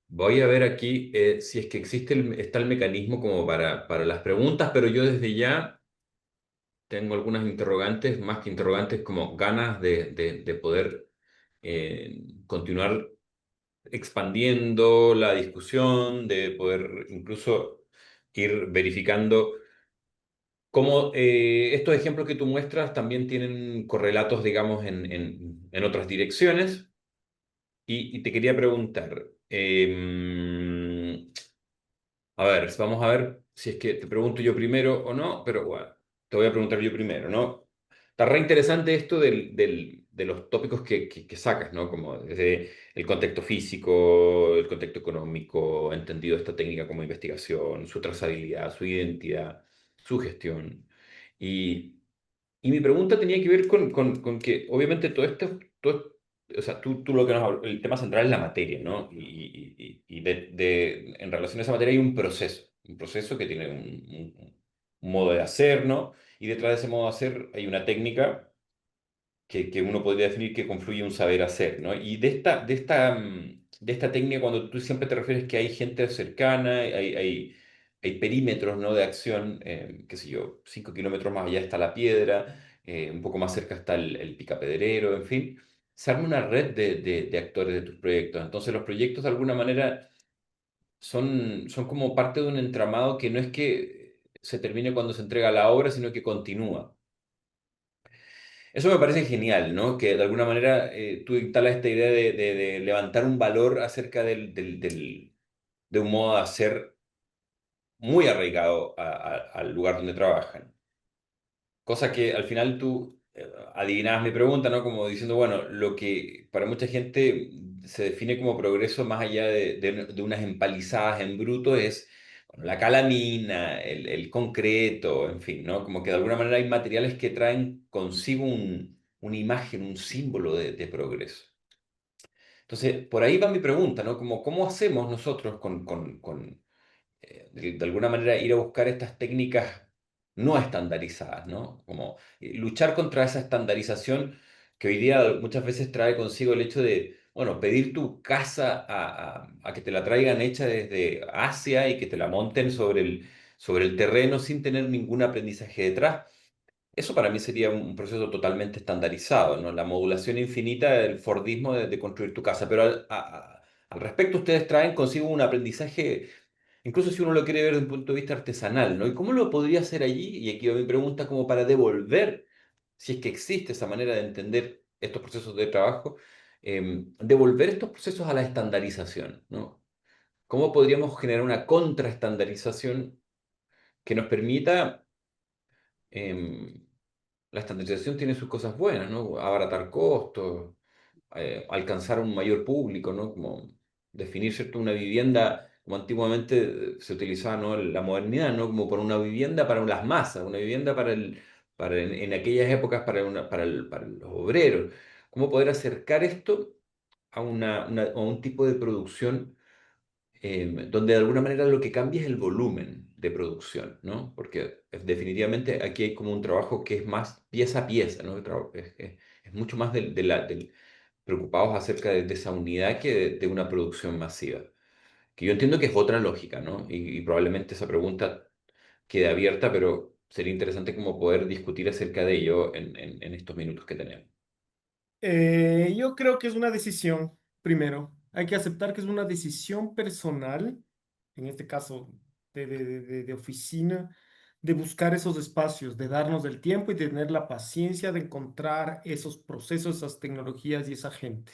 voy a ver aquí si es que está el mecanismo como para las preguntas, pero yo desde ya tengo algunas interrogantes, más que interrogantes, como ganas de poder continuar expandiendo la discusión, de poder incluso ir verificando cómo estos ejemplos que tú muestras también tienen correlatos, digamos, en otras direcciones. Y te quería preguntar, a ver, vamos a ver si es que te pregunto yo primero o no, pero bueno, te voy a preguntar yo primero, ¿no? Está re interesante esto de los tópicos que sacas, ¿no? Como desde el contexto físico, el contexto económico, entendido esta técnica como investigación, su trazabilidad, su identidad, su gestión. Y, y mi pregunta tenía que ver con que, obviamente, o sea, tú lo que el tema central es la materia, ¿no? En relación a esa materia hay un proceso que tiene un modo de hacer, ¿no? Y detrás de ese modo de hacer hay una técnica que uno podría definir que confluye un saber hacer, ¿no? Y de esta técnica, cuando tú siempre te refieres que hay gente cercana, hay perímetros, ¿no? De acción, qué sé yo, 5 kilómetros más allá está la piedra, un poco más cerca está el picapedrero, en fin, se arma una red de actores de tus proyectos. Entonces los proyectos de alguna manera son como parte de un entramado que no es que se termine cuando se entrega la obra, sino que continúa. Eso me parece genial, ¿no? Que de alguna manera tú instalas esta idea de levantar un valor acerca de un modo de hacer muy arraigado al lugar donde trabajan. Cosa que al final tú adivinabas mi pregunta, ¿no? Como diciendo, bueno, lo que para mucha gente se define como progreso más allá de unas empalizadas en bruto es bueno, la calamina, el concreto, en fin, ¿no? Como que de alguna manera hay materiales que traen consigo una imagen, un símbolo de progreso. Entonces, por ahí va mi pregunta, ¿no? Como, ¿cómo hacemos nosotros de alguna manera ir a buscar estas técnicas no estandarizadas, ¿no? Como luchar contra esa estandarización que hoy día muchas veces trae consigo el hecho de, bueno, pedir tu casa a que te la traigan hecha desde Asia y que te la monten sobre el terreno sin tener ningún aprendizaje detrás. Eso para mí sería un proceso totalmente estandarizado, ¿no? La modulación infinita, el Fordismo de construir tu casa. Pero al respecto, ustedes traen consigo un aprendizaje, incluso si uno lo quiere ver desde un punto de vista artesanal, ¿no? ¿Y cómo lo podría hacer allí? Y aquí va mi pregunta, como para devolver, si es que existe esa manera de entender estos procesos de trabajo, devolver estos procesos a la estandarización, ¿no? ¿Cómo podríamos generar una contraestandarización que nos permita... em, la estandarización tiene sus cosas buenas, ¿no? Abaratar costos, alcanzar un mayor público, ¿no? Como definir, ¿cierto? Una vivienda, como antiguamente se utilizaba, ¿no? La modernidad, ¿no? Como por una vivienda para las masas, una vivienda para en aquellas épocas para los obreros. ¿Cómo poder acercar esto a, a un tipo de producción donde de alguna manera lo que cambia es el volumen de producción, ¿no? Porque definitivamente aquí hay como un trabajo que es más pieza a pieza, ¿no? Es mucho más preocupados acerca de esa unidad que de una producción masiva. Que yo entiendo que es otra lógica, ¿no? Y probablemente esa pregunta quede abierta, pero sería interesante como poder discutir acerca de ello en estos minutos que tenemos. Yo creo que es una decisión, primero. Hay que aceptar que es una decisión personal, en este caso de oficina, de buscar esos espacios, de darnos el tiempo y de tener la paciencia de encontrar esos procesos, esas tecnologías y esa gente.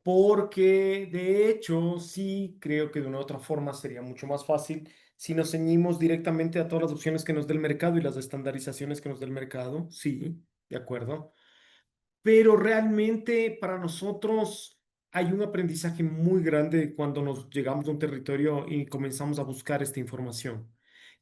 Porque de hecho, sí creo que de una u otra forma sería mucho más fácil si nos ceñimos directamente a todas las opciones que nos dé el mercado y las estandarizaciones que nos dé el mercado. Sí, de acuerdo, pero realmente para nosotros hay un aprendizaje muy grande cuando nos llegamos a un territorio y comenzamos a buscar esta información.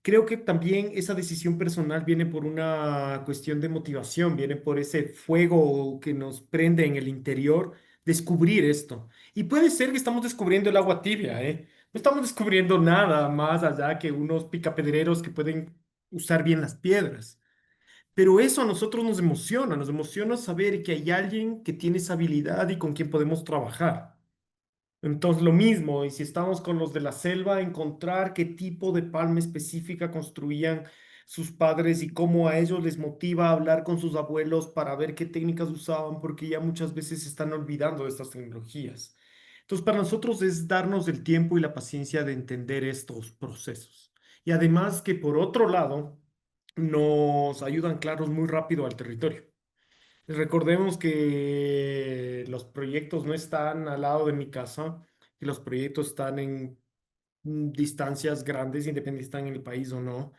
Creo que también esa decisión personal viene por una cuestión de motivación, viene por ese fuego que nos prende en el interior, descubrir esto. Y puede ser que estamos descubriendo el agua tibia, ¿eh? No estamos descubriendo nada más allá que unos picapedreros que pueden usar bien las piedras. Pero eso a nosotros nos emociona saber que hay alguien que tiene esa habilidad y con quien podemos trabajar. Entonces, lo mismo, y si estamos con los de la selva, encontrar qué tipo de palma específica construían sus padres y cómo a ellos les motiva a hablar con sus abuelos para ver qué técnicas usaban, porque ya muchas veces se están olvidando de estas tecnologías. Entonces, para nosotros es darnos el tiempo y la paciencia de entender estos procesos. Y además que por otro lado, nos ayudan a anclarnos muy rápido al territorio. Recordemos que los proyectos no están al lado de mi casa, que los proyectos están en distancias grandes, independientemente si están en el país o no.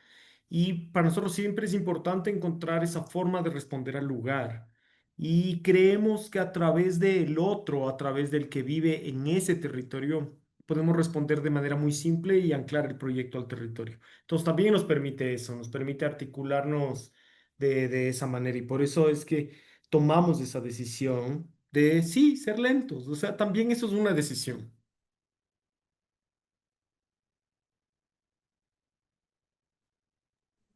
Y para nosotros siempre es importante encontrar esa forma de responder al lugar. Y creemos que a través del otro, a través del que vive en ese territorio, podemos responder de manera muy simple y anclar el proyecto al territorio. Entonces también nos permite eso, nos permite articularnos de esa manera. Y por eso es que tomamos esa decisión de sí, ser lentos. O sea, también eso es una decisión.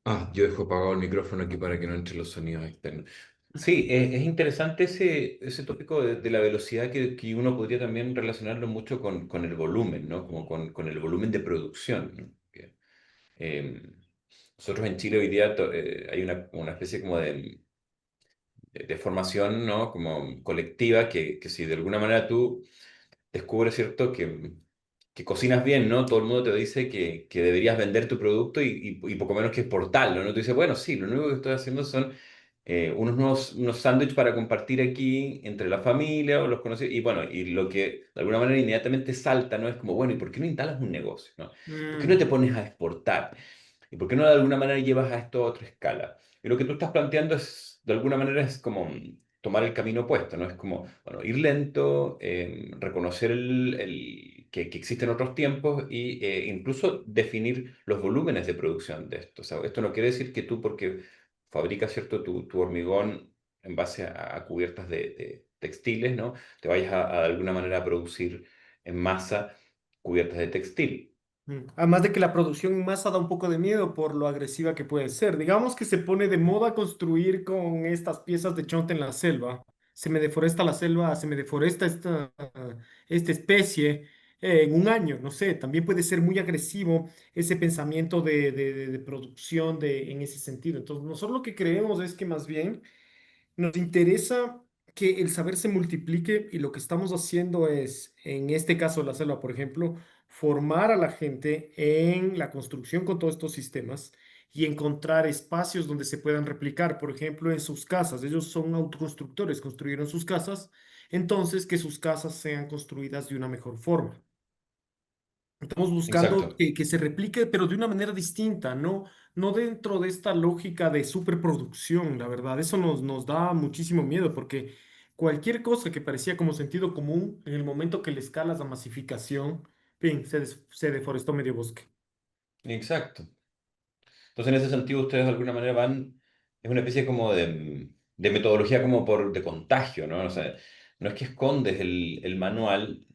Ah, yo dejo apagado el micrófono aquí para que no entre los sonidos externos. Sí, es interesante ese tópico de la velocidad que uno podría también relacionarlo mucho con el volumen, ¿no? Como con el volumen de producción, ¿no? Eh, nosotros en Chile hoy día hay una especie como de formación, ¿no? Como colectiva que si de alguna manera tú descubres, ¿cierto? Que cocinas bien, ¿no? Todo el mundo te dice que deberías vender tu producto y poco menos que exportarlo, ¿no? Tú dices, bueno, sí, lo único que estoy haciendo son unos sándwiches para compartir aquí entre la familia o los conocidos. Y bueno, y lo que de alguna manera inmediatamente salta, ¿no? Es como, bueno, ¿y por qué no instalas un negocio, ¿no? ¿Por qué no te Mm, pones a exportar? ¿Y por qué no de alguna manera llevas a esto a otra escala? Y lo que tú estás planteando es, de alguna manera, es como tomar el camino opuesto, ¿no? Es como, bueno, ir lento, reconocer que existen otros tiempos y incluso definir los volúmenes de producción de esto. O sea, esto no quiere decir que tú, porque fabricas, ¿cierto?, tu hormigón en base a cubiertas de textiles, ¿no? Te vayas de alguna manera a producir en masa cubiertas de textil. Además de que la producción en masa da un poco de miedo por lo agresiva que puede ser. Digamos que se pone de moda construir con estas piezas de chonta en la selva. Se me deforesta la selva, se me deforesta esta especie. en un año, no sé, también puede ser muy agresivo ese pensamiento de producción en ese sentido. Entonces, nosotros lo que creemos es que más bien nos interesa que el saber se multiplique y lo que estamos haciendo es, en este caso la selva, por ejemplo, formar a la gente en la construcción con todos estos sistemas y encontrar espacios donde se puedan replicar, por ejemplo, en sus casas. Ellos son autoconstructores, construyeron sus casas, entonces que sus casas sean construidas de una mejor forma. Estamos buscando Exacto, que se replique, pero de una manera distinta, no dentro de esta lógica de superproducción, la verdad. Eso nos da muchísimo miedo porque cualquier cosa que parecía como sentido común, en el momento que le escalas la masificación, fin, se deforestó medio bosque. exacto. Entonces, en ese sentido, ustedes de alguna manera van, es una especie como de metodología como por de contagio, ¿no? O sea, no es que escondes el manual,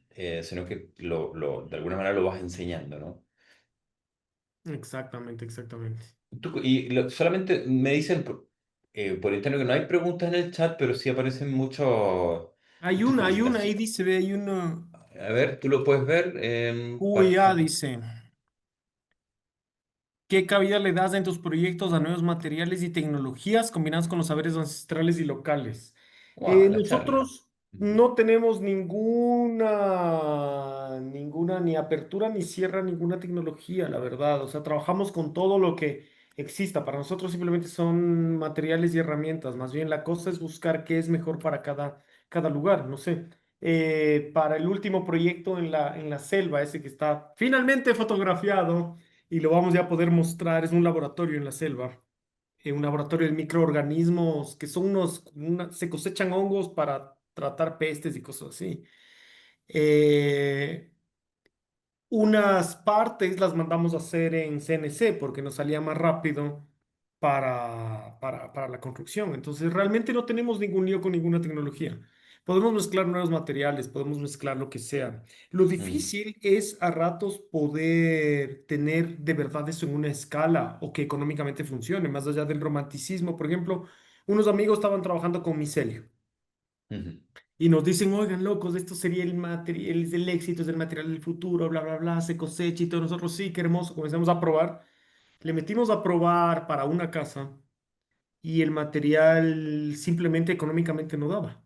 sino que de alguna manera lo vas enseñando, ¿no? Exactamente, exactamente. Solamente me dicen por interno que no hay preguntas en el chat, pero sí aparecen muchas Hay una, ahí felicitaciones. dice, ve, hay una, A ver, tú lo puedes ver. QIA dice. ¿Qué cabida le das en tus proyectos a nuevos materiales y tecnologías combinados con los saberes ancestrales y locales? Wow, la charla. Nosotros no tenemos ninguna ni apertura ni cierra ninguna tecnología, la verdad. O sea, trabajamos con todo lo que exista. Para nosotros simplemente son materiales y herramientas. Más bien la cosa es buscar qué es mejor para cada lugar. No sé. Para el último proyecto en la selva, ese que está finalmente fotografiado y lo vamos ya a poder mostrar. Es un laboratorio en la selva, un laboratorio de microorganismos que son se cosechan hongos para tratar pestes y cosas así. Eh, unas partes las mandamos a hacer en CNC porque nos salía más rápido para la construcción. Entonces, realmente no tenemos ningún lío con ninguna tecnología. Podemos mezclar nuevos materiales, podemos mezclar lo que sea. Lo Ujú, difícil es a ratos poder tener de verdad eso en una escala o que económicamente funcione, más allá del romanticismo. Por ejemplo, unos amigos estaban trabajando con micelio ujú, y nos dicen, oigan, locos, esto sería el material, es el éxito, es el material del futuro, bla, bla, bla, se cosecha y todo. Nosotros, sí, qué hermoso, comenzamos a probar. Le metimos a probar para una casa y el material simplemente económicamente no daba.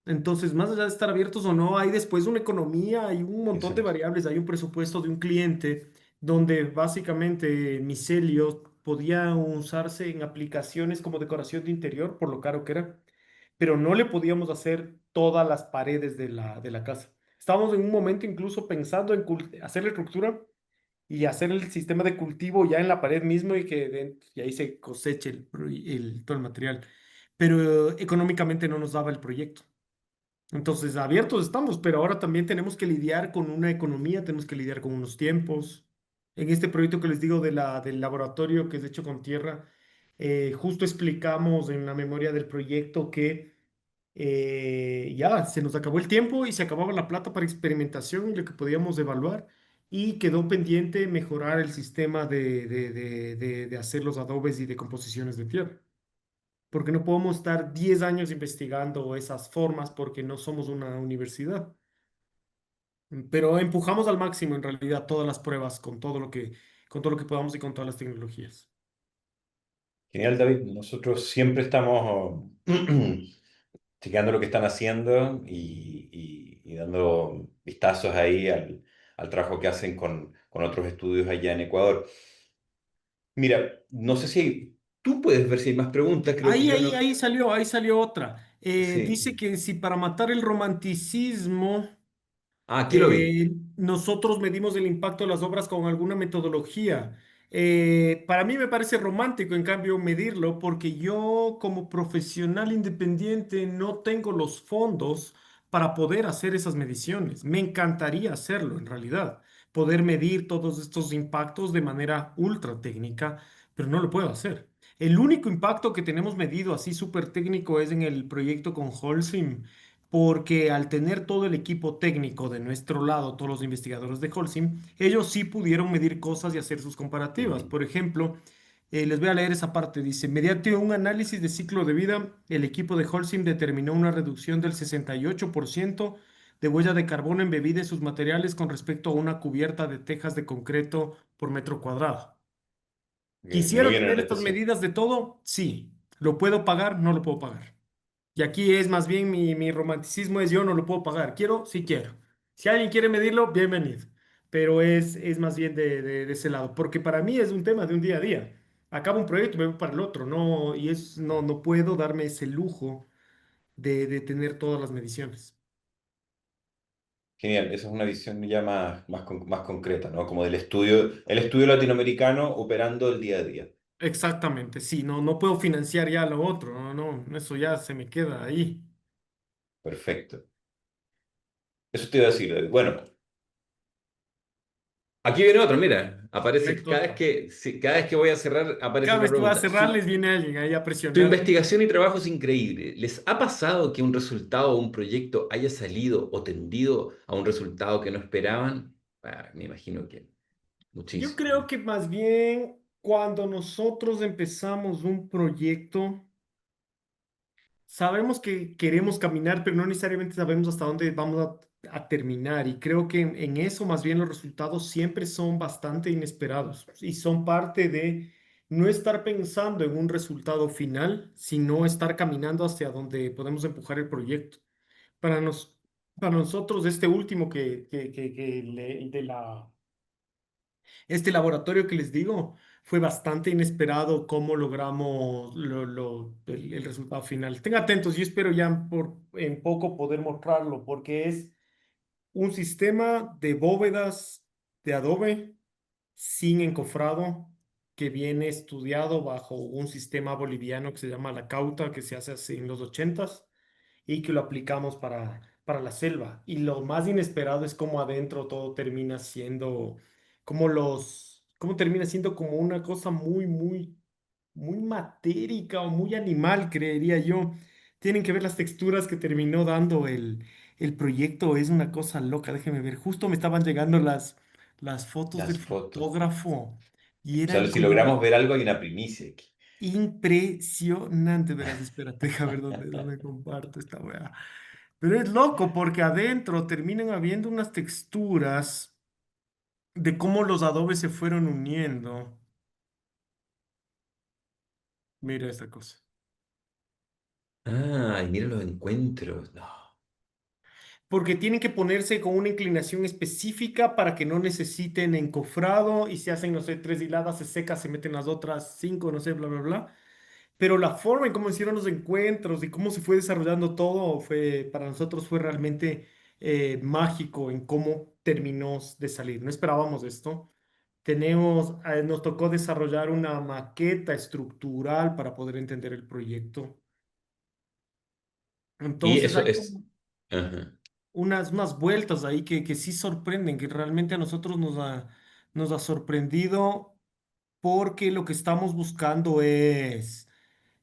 Entonces, más allá de estar abiertos o no, hay después una economía, hay un montón de exacto. variables, hay un presupuesto de un cliente donde básicamente micelio podía usarse en aplicaciones como decoración de interior, por lo caro que era, pero no le podíamos hacer todas las paredes de la casa. Estábamos en un momento incluso pensando en hacer la estructura y hacer el sistema de cultivo ya en la pared mismo y ahí se coseche todo el material. Pero económicamente no nos daba el proyecto. Entonces, abiertos estamos, pero ahora también tenemos que lidiar con una economía, tenemos que lidiar con unos tiempos. En este proyecto que les digo del laboratorio que es hecho con tierra, justo explicamos en la memoria del proyecto que ya se nos acabó el tiempo y se acababa la plata para experimentación y lo que podíamos evaluar y quedó pendiente mejorar el sistema de hacer los adobes y de composiciones de tierra porque no podemos estar 10 años investigando esas formas porque no somos una universidad. Pero empujamos al máximo en realidad todas las pruebas con todo lo que podamos y con todas las tecnologías. Genial, David. Nosotros siempre estamos chequeando lo que están haciendo y dando vistazos ahí al trabajo que hacen con otros estudios allá en Ecuador. Mira, no sé si tú puedes ver si hay más preguntas, creo que Ahí, yo ahí, no. ahí salió otra. Dice Sí. que si para matar el romanticismo Ah, aquí lo vi. nosotros medimos el impacto de las obras con alguna metodología. Para mí me parece romántico, en cambio, medirlo, porque yo como profesional independiente no tengo los fondos para poder hacer esas mediciones. Me encantaría hacerlo, en realidad, poder medir todos estos impactos de manera ultra técnica, pero no lo puedo hacer. El único impacto que tenemos medido así súper técnico es en el proyecto con Holcim porque al tener todo el equipo técnico de nuestro lado, todos los investigadores de Holcim, ellos sí pudieron medir cosas y hacer sus comparativas. Ujú. Por ejemplo, les voy a leer esa parte. Dice, mediante un análisis de ciclo de vida, el equipo de Holcim determinó una reducción del 68% de huella de carbono embebida en sus materiales con respecto a una cubierta de tejas de concreto por metro cuadrado. Muy ¿Quisiera bien en tener la estas estación. medidas de todo? Sí. ¿Lo puedo pagar? No lo puedo pagar. Y aquí es más bien mi romanticismo es yo no lo puedo pagar. Quiero, sí quiero. Si alguien quiere medirlo, bienvenido. Pero es más bien de ese lado. Porque para mí es un tema de un día a día. Acabo un proyecto y me voy para el otro. No, y es, no, no puedo darme ese lujo de tener todas las mediciones. Genial, esa es una visión ya más concreta, ¿no? Como del estudio, el estudio latinoamericano operando el día a día. Exactamente, sí, no, no puedo financiar ya lo otro. No, no, eso ya se me queda ahí. Perfecto. Eso te iba a decir. Bueno, aquí viene otro, mira, aparece Perfecto, cada vez otra. que, sí, cada vez que voy a cerrar, aparece Cada una vez que voy a pregunta. cerrarles viene alguien ahí a Tu presionar. investigación y trabajo es increíble. ¿Les ha pasado que un resultado o un proyecto haya salido o tendido a un resultado que no esperaban? Ah, me imagino que Yo muchísimo. creo que más bien cuando nosotros empezamos un proyecto, sabemos que queremos caminar, pero no necesariamente sabemos hasta dónde vamos a terminar. Y creo que en eso más bien los resultados siempre son bastante inesperados y son parte de no estar pensando en un resultado final, sino estar caminando hacia donde podemos empujar el proyecto. Para nos, para nosotros, este último el de este laboratorio que les digo fue bastante inesperado cómo logramos el resultado final. Estén atentos, yo espero ya en poco poder mostrarlo porque es un sistema de bóvedas de adobe sin encofrado que viene estudiado bajo un sistema boliviano que se llama la cauta, que se hace así en los ochentas y que lo aplicamos para la selva. Y lo más inesperado es cómo adentro todo termina siendo, cómo termina siendo como una cosa muy matérica o muy animal, creería yo. Tienen que ver las texturas que terminó dando el proyecto, es una cosa loca, déjenme ver. Justo me estaban llegando las fotos Las del fotos. fotógrafo y O sea, eran si como logramos ver algo, hay una primicia aquí. impresionante, verás, espérate, a ver dónde comparto esta weá. Pero es loco porque adentro terminan habiendo unas texturas de cómo los adobes se fueron uniendo. Mira esta cosa. Ah, y mira los encuentros. No. Porque tienen que ponerse con una inclinación específica para que no necesiten encofrado y se hacen, no sé, tres hiladas, se seca, se meten las otras cinco, no sé, bla, bla, bla. Pero la forma en cómo hicieron los encuentros y cómo se fue desarrollando todo fue, para nosotros fue realmente mágico en cómo terminó de salir. No esperábamos esto. Nos tocó desarrollar una maqueta estructural para poder entender el proyecto. Y Entonces eso hay es. como Ajá. unas vueltas ahí que sí sorprenden, que realmente a nosotros nos ha sorprendido porque lo que estamos buscando es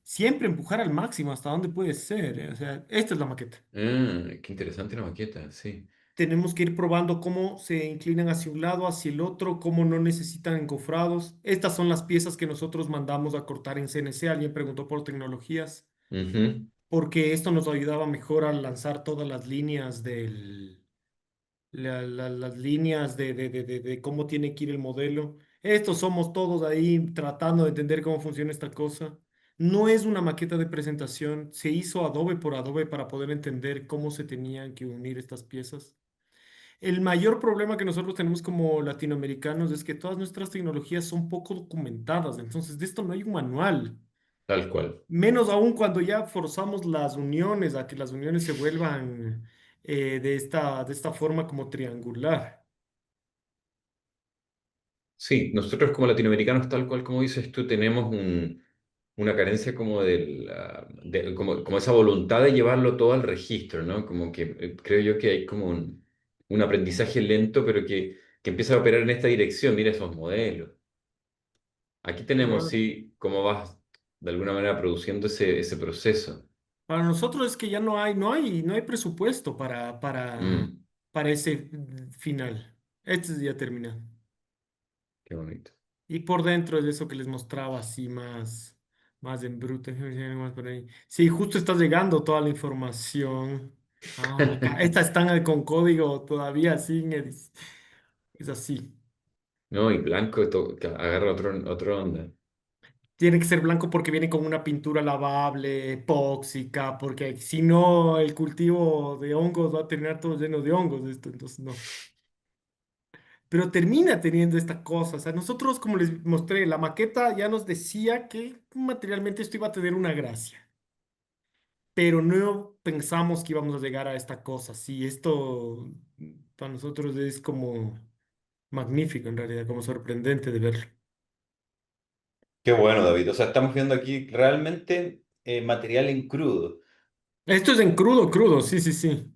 siempre empujar al máximo hasta donde puede ser. O sea, esta es la maqueta. Ah, qué interesante la maqueta, sí. Tenemos que ir probando cómo se inclinan hacia un lado, hacia el otro, cómo no necesitan encofrados. Estas son las piezas que nosotros mandamos a cortar en CNC. Alguien preguntó por tecnologías, Ujú. porque esto nos ayudaba mejor a lanzar todas las líneas las líneas de cómo tiene que ir el modelo. Estos somos todos ahí tratando de entender cómo funciona esta cosa. No es una maqueta de presentación, se hizo Adobe por Adobe para poder entender cómo se tenían que unir estas piezas. El mayor problema que nosotros tenemos como latinoamericanos es que todas nuestras tecnologías son poco documentadas, entonces de esto no hay un manual. Tal cual. Menos aún cuando ya forzamos las uniones a que las uniones se vuelvan de esta forma como triangular. Sí, nosotros como latinoamericanos, tal cual como dices tú, tenemos una carencia como como esa voluntad de llevarlo todo al registro, ¿no? Como que creo yo que hay como un aprendizaje lento, pero que empieza a operar en esta dirección. Mira esos modelos. Aquí tenemos, Claro. sí, cómo vas de alguna manera produciendo ese proceso. Para nosotros es que ya no hay presupuesto Mm, para ese final. Este ya termina. qué bonito. Y por dentro es eso que les mostraba así más en bruto. Más por ahí. Sí, justo está llegando toda la información. Ah, acá, estas están con código todavía sin es así. No, y blanco que agarra otro onda. Tiene que ser blanco porque viene con una pintura lavable, epóxica, porque si no, el cultivo de hongos va a terminar todo lleno de hongos, esto, entonces no. Pero termina teniendo esta cosa. O sea, nosotros, como les mostré, la maqueta ya nos decía que materialmente esto iba a tener una gracia, pero no pensamos que íbamos a llegar a esta cosa. Sí, esto para nosotros es como magnífico, en realidad, como sorprendente de verlo. Qué bueno, David. O sea, estamos viendo aquí realmente material en crudo. Esto es en crudo, crudo, sí, sí, sí.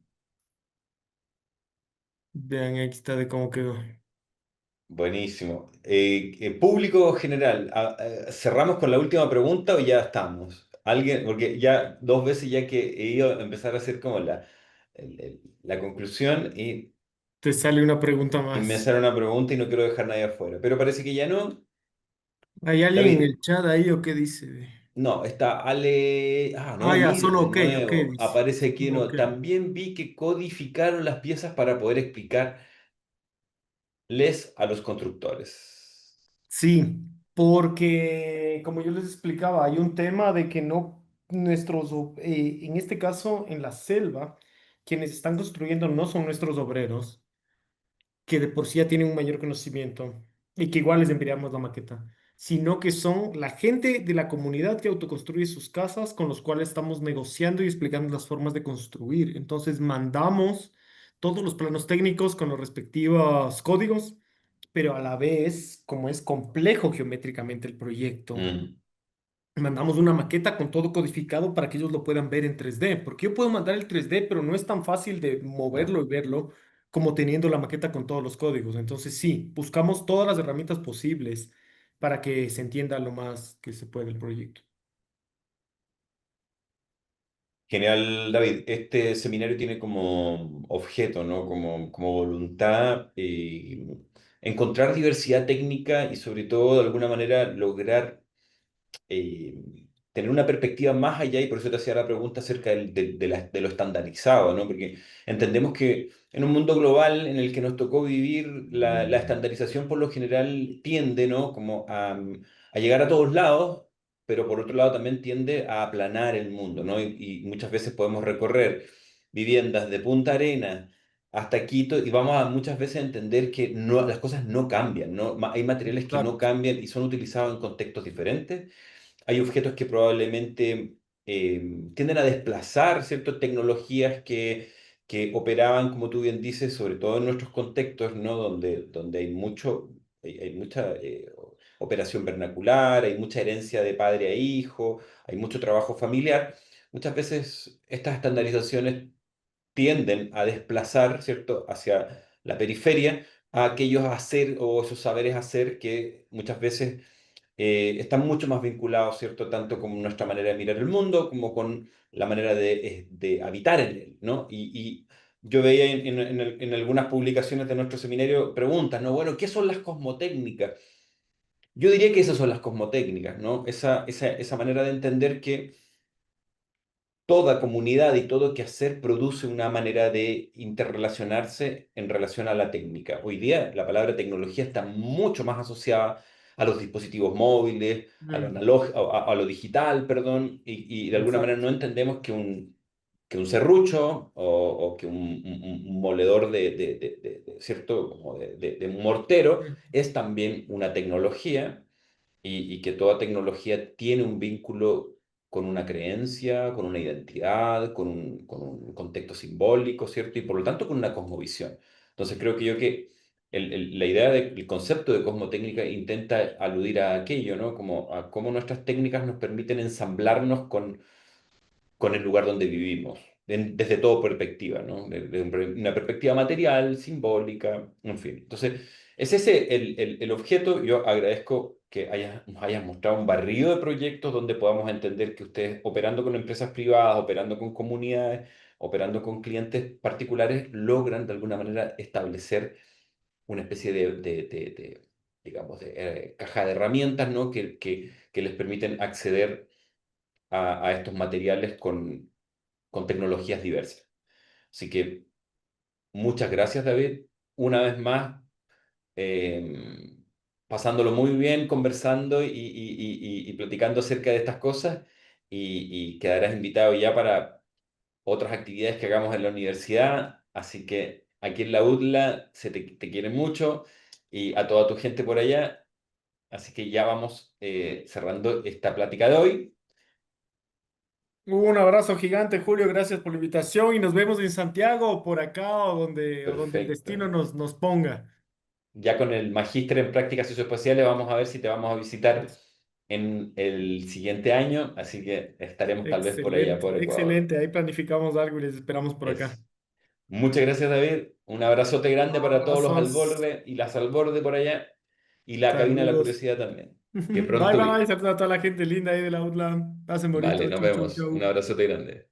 Vean, aquí está de cómo quedó. Buenísimo. Público general, ¿cerramos con la última pregunta o ya estamos? Alguien, porque ya dos veces ya que he ido a empezar a hacer como la conclusión Te sale una pregunta y me más. sale una pregunta y no quiero dejar nadie afuera. Pero parece que ya no. ¿Hay alguien en David, el chat ahí o qué dice? no, está Ale. Ah, Ah, no, ya, mire, solo de ok, ok, nuevo. dice. Aparece aquí, Solo no. ok. También vi que codificaron las piezas para poder explicarles a los constructores. Sí, porque como yo les explicaba, hay un tema de que no en este caso en la selva, quienes están construyendo no son nuestros obreros, que de por sí ya tienen un mayor conocimiento y que igual les enviamos la maqueta, sino que son la gente de la comunidad que autoconstruye sus casas con los cuales estamos negociando y explicando las formas de construir. Entonces mandamos todos los planos técnicos con los respectivos códigos, pero a la vez, como es complejo geométricamente el proyecto, Mm, mandamos una maqueta con todo codificado para que ellos lo puedan ver en 3D, porque yo puedo mandar el 3D, pero no es tan fácil de no. moverlo y verlo como teniendo la maqueta con todos los códigos. Entonces, sí, buscamos todas las herramientas posibles para que se entienda lo más que se puede el proyecto. Genial, David. Este seminario tiene como objeto, ¿no? Como voluntad, encontrar diversidad técnica y sobre todo de alguna manera lograr eh, tener una perspectiva más allá, y por eso te hacía la pregunta acerca de lo estandarizado, ¿no? Porque entendemos que en un mundo global en el que nos tocó vivir, la estandarización por lo general tiende, ¿no? Como a llegar a todos lados, pero por otro lado también tiende a aplanar el mundo, ¿no? Y muchas veces podemos recorrer viviendas de Punta Arenas hasta Quito y vamos a muchas veces a entender que no, las cosas no cambian, ¿no? Hay materiales que no Exacto. cambian y son utilizados en contextos diferentes. Hay objetos que probablemente tienden a desplazar ciertas tecnologías que operaban, como tú bien dices, sobre todo en nuestros contextos, ¿no? Donde hay mucha operación vernacular, hay mucha herencia de padre a hijo, hay mucho trabajo familiar. Muchas veces estas estandarizaciones tienden a desplazar, ¿cierto?, hacia la periferia a aquellos hacer o esos saberes hacer que muchas veces están mucho más vinculados, ¿cierto?, tanto con nuestra manera de mirar el mundo como con la manera de habitar en él, ¿no? Y yo veía en algunas publicaciones de nuestro seminario preguntas, ¿no? Bueno, ¿qué son las cosmotécnicas? Yo diría que esas son las cosmotécnicas, ¿no? Esa manera de entender que toda comunidad y todo quehacer produce una manera de interrelacionarse en relación a la técnica. Hoy día la palabra tecnología está mucho más asociada a los dispositivos móviles, a lo Mm, analógico, a lo digital, perdón, y de alguna manera exacto. no entendemos que un serrucho o que un moledor ¿cierto? Como de un mortero Mm, es también una tecnología y que toda tecnología tiene un vínculo con una creencia, con una identidad, con un contexto simbólico, ¿cierto? Y por lo tanto con una cosmovisión. Entonces creo que yo que la idea del concepto de cosmotécnica intenta aludir a aquello, ¿no? Como a cómo nuestras técnicas nos permiten ensamblarnos con el lugar donde vivimos, desde toda perspectiva, ¿no? Desde una perspectiva material, simbólica, en fin. Entonces, es ese el objeto. Yo agradezco que nos hayas mostrado un barrido de proyectos donde podamos entender que ustedes, operando con empresas privadas, operando con comunidades, operando con clientes particulares, logran de alguna manera establecer una especie digamos, caja de herramientas, ¿no? Que les permiten acceder a estos materiales con tecnologías diversas. Así que muchas gracias, David. Una vez más, pasándolo muy bien, conversando y platicando acerca de estas cosas y quedarás invitado ya para otras actividades que hagamos en la universidad. Así que aquí en la UDLA te quiere mucho y a toda tu gente por allá. Así que ya vamos cerrando esta plática de hoy. Un abrazo gigante, Julio. Gracias por la invitación y nos vemos en Santiago o por acá o donde el Perfecto. destino nos ponga. Ya con el magíster en prácticas socioespaciales vamos a ver si te vamos a visitar Es- en el siguiente año. Así que estaremos tal vez por allá, por Excelente, Ecuador. excelente. Ahí planificamos algo y les esperamos por acá. Es. Muchas gracias, David. Un abrazote grande para todos los Abrazos, Alborde y las Alborde por allá y la cabina de la saludos. curiosidad también. Que Bye pronto bye. viene. Saludos a toda la gente linda ahí de la UTLA. Pasen Vale, bonito. nos Chau, chau, vemos. Un chau. abrazote grande.